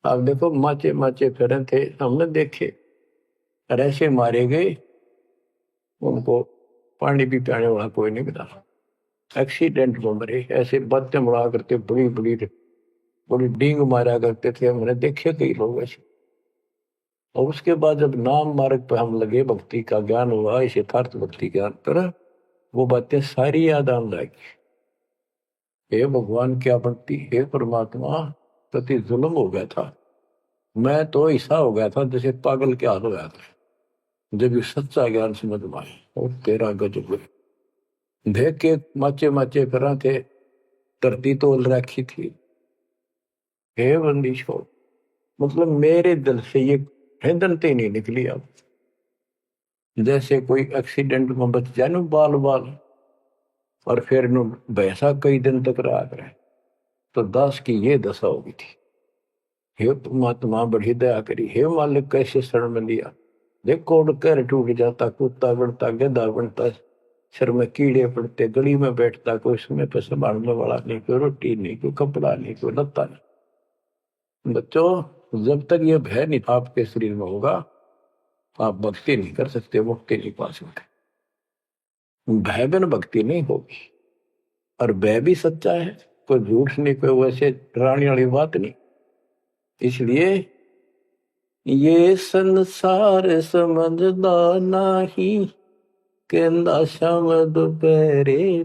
आप देखो माचे माचे फिरे थे, हमने देखे ऐसे मारे गए, उनको पानी भी पियाने वाला कोई नहीं मिला, एक्सीडेंट में मरे। ऐसे बातें बड़ा करते, बड़ी बड़ी बड़ी डींग मारा करते थे, हमने देखे कई लोग ऐसे। और उसके बाद जब नाम मार्ग पर हम लगे, भक्ति का ज्ञान हुआ, इस यथार्थ भक्ति ज्ञान पर, वो बातें सारी याद आने लगी। हे भगवान क्या भक्ति, हे परमात्मा, प्रति जुल्म हो गया था। मैं तो ऐसा हो गया था जैसे पागल के हाल हो गया था जब ये सच्चा ज्ञान समझ में आए। और तेरा गजब देख के माचे माचे फिरा थे, धरती तोल रखी थी। हे बंदी छोड़, मतलब मेरे दिल से ये हिंदनते नहीं निकली। अब जैसे कोई एक्सीडेंट में बच जाए ना बाल बाल, और फिर नु वैसा कई दिन तक रहा करे, तो दास की ये दशा होगी थी। हे परमात्मा बड़ी दया करी, हे मालिक कैसे शरण में लिया। देखो कर टूट जाता, कुत्ता बनता, गधा बनता, सिर में कीड़े पड़ते, गली में बैठता, कोई समय पर संभालने वाला नहीं, कोई रोटी नहीं, कोई कपड़ा नहीं, कोई लत्ता नहीं। बच्चों, जब तक ये भय नहीं आपके शरीर में होगा, आप भक्ति नहीं कर सकते, मुक्ति नहीं पा सकते। भय बिन भक्ति नहीं होगी। और भय भी सच्चा है, कोई झूठ नहीं, कोई वैसे डराने वाली बात नहीं। इसलिए ये संसार समझदा नाही, कहंदा शाम दोपहरे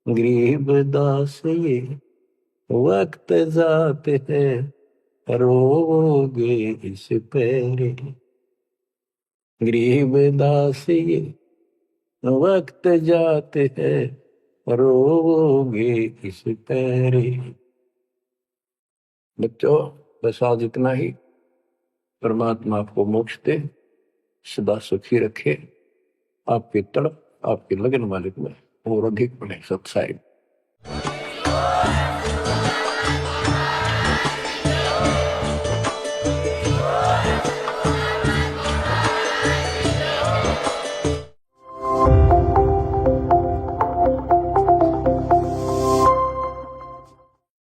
गरीब दास ये वक्त जाते है, रोगे इस पैरे। गरीब दास ये वक्त जाते हैं, रोगे इस पैरे। बच्चों, बस आज इतना ही। परमात्मा आपको मोक्ष दे, सदा सुखी रखे, आपकी तड़प आपकी लगन मालिक में और अधिक बने सत्साई।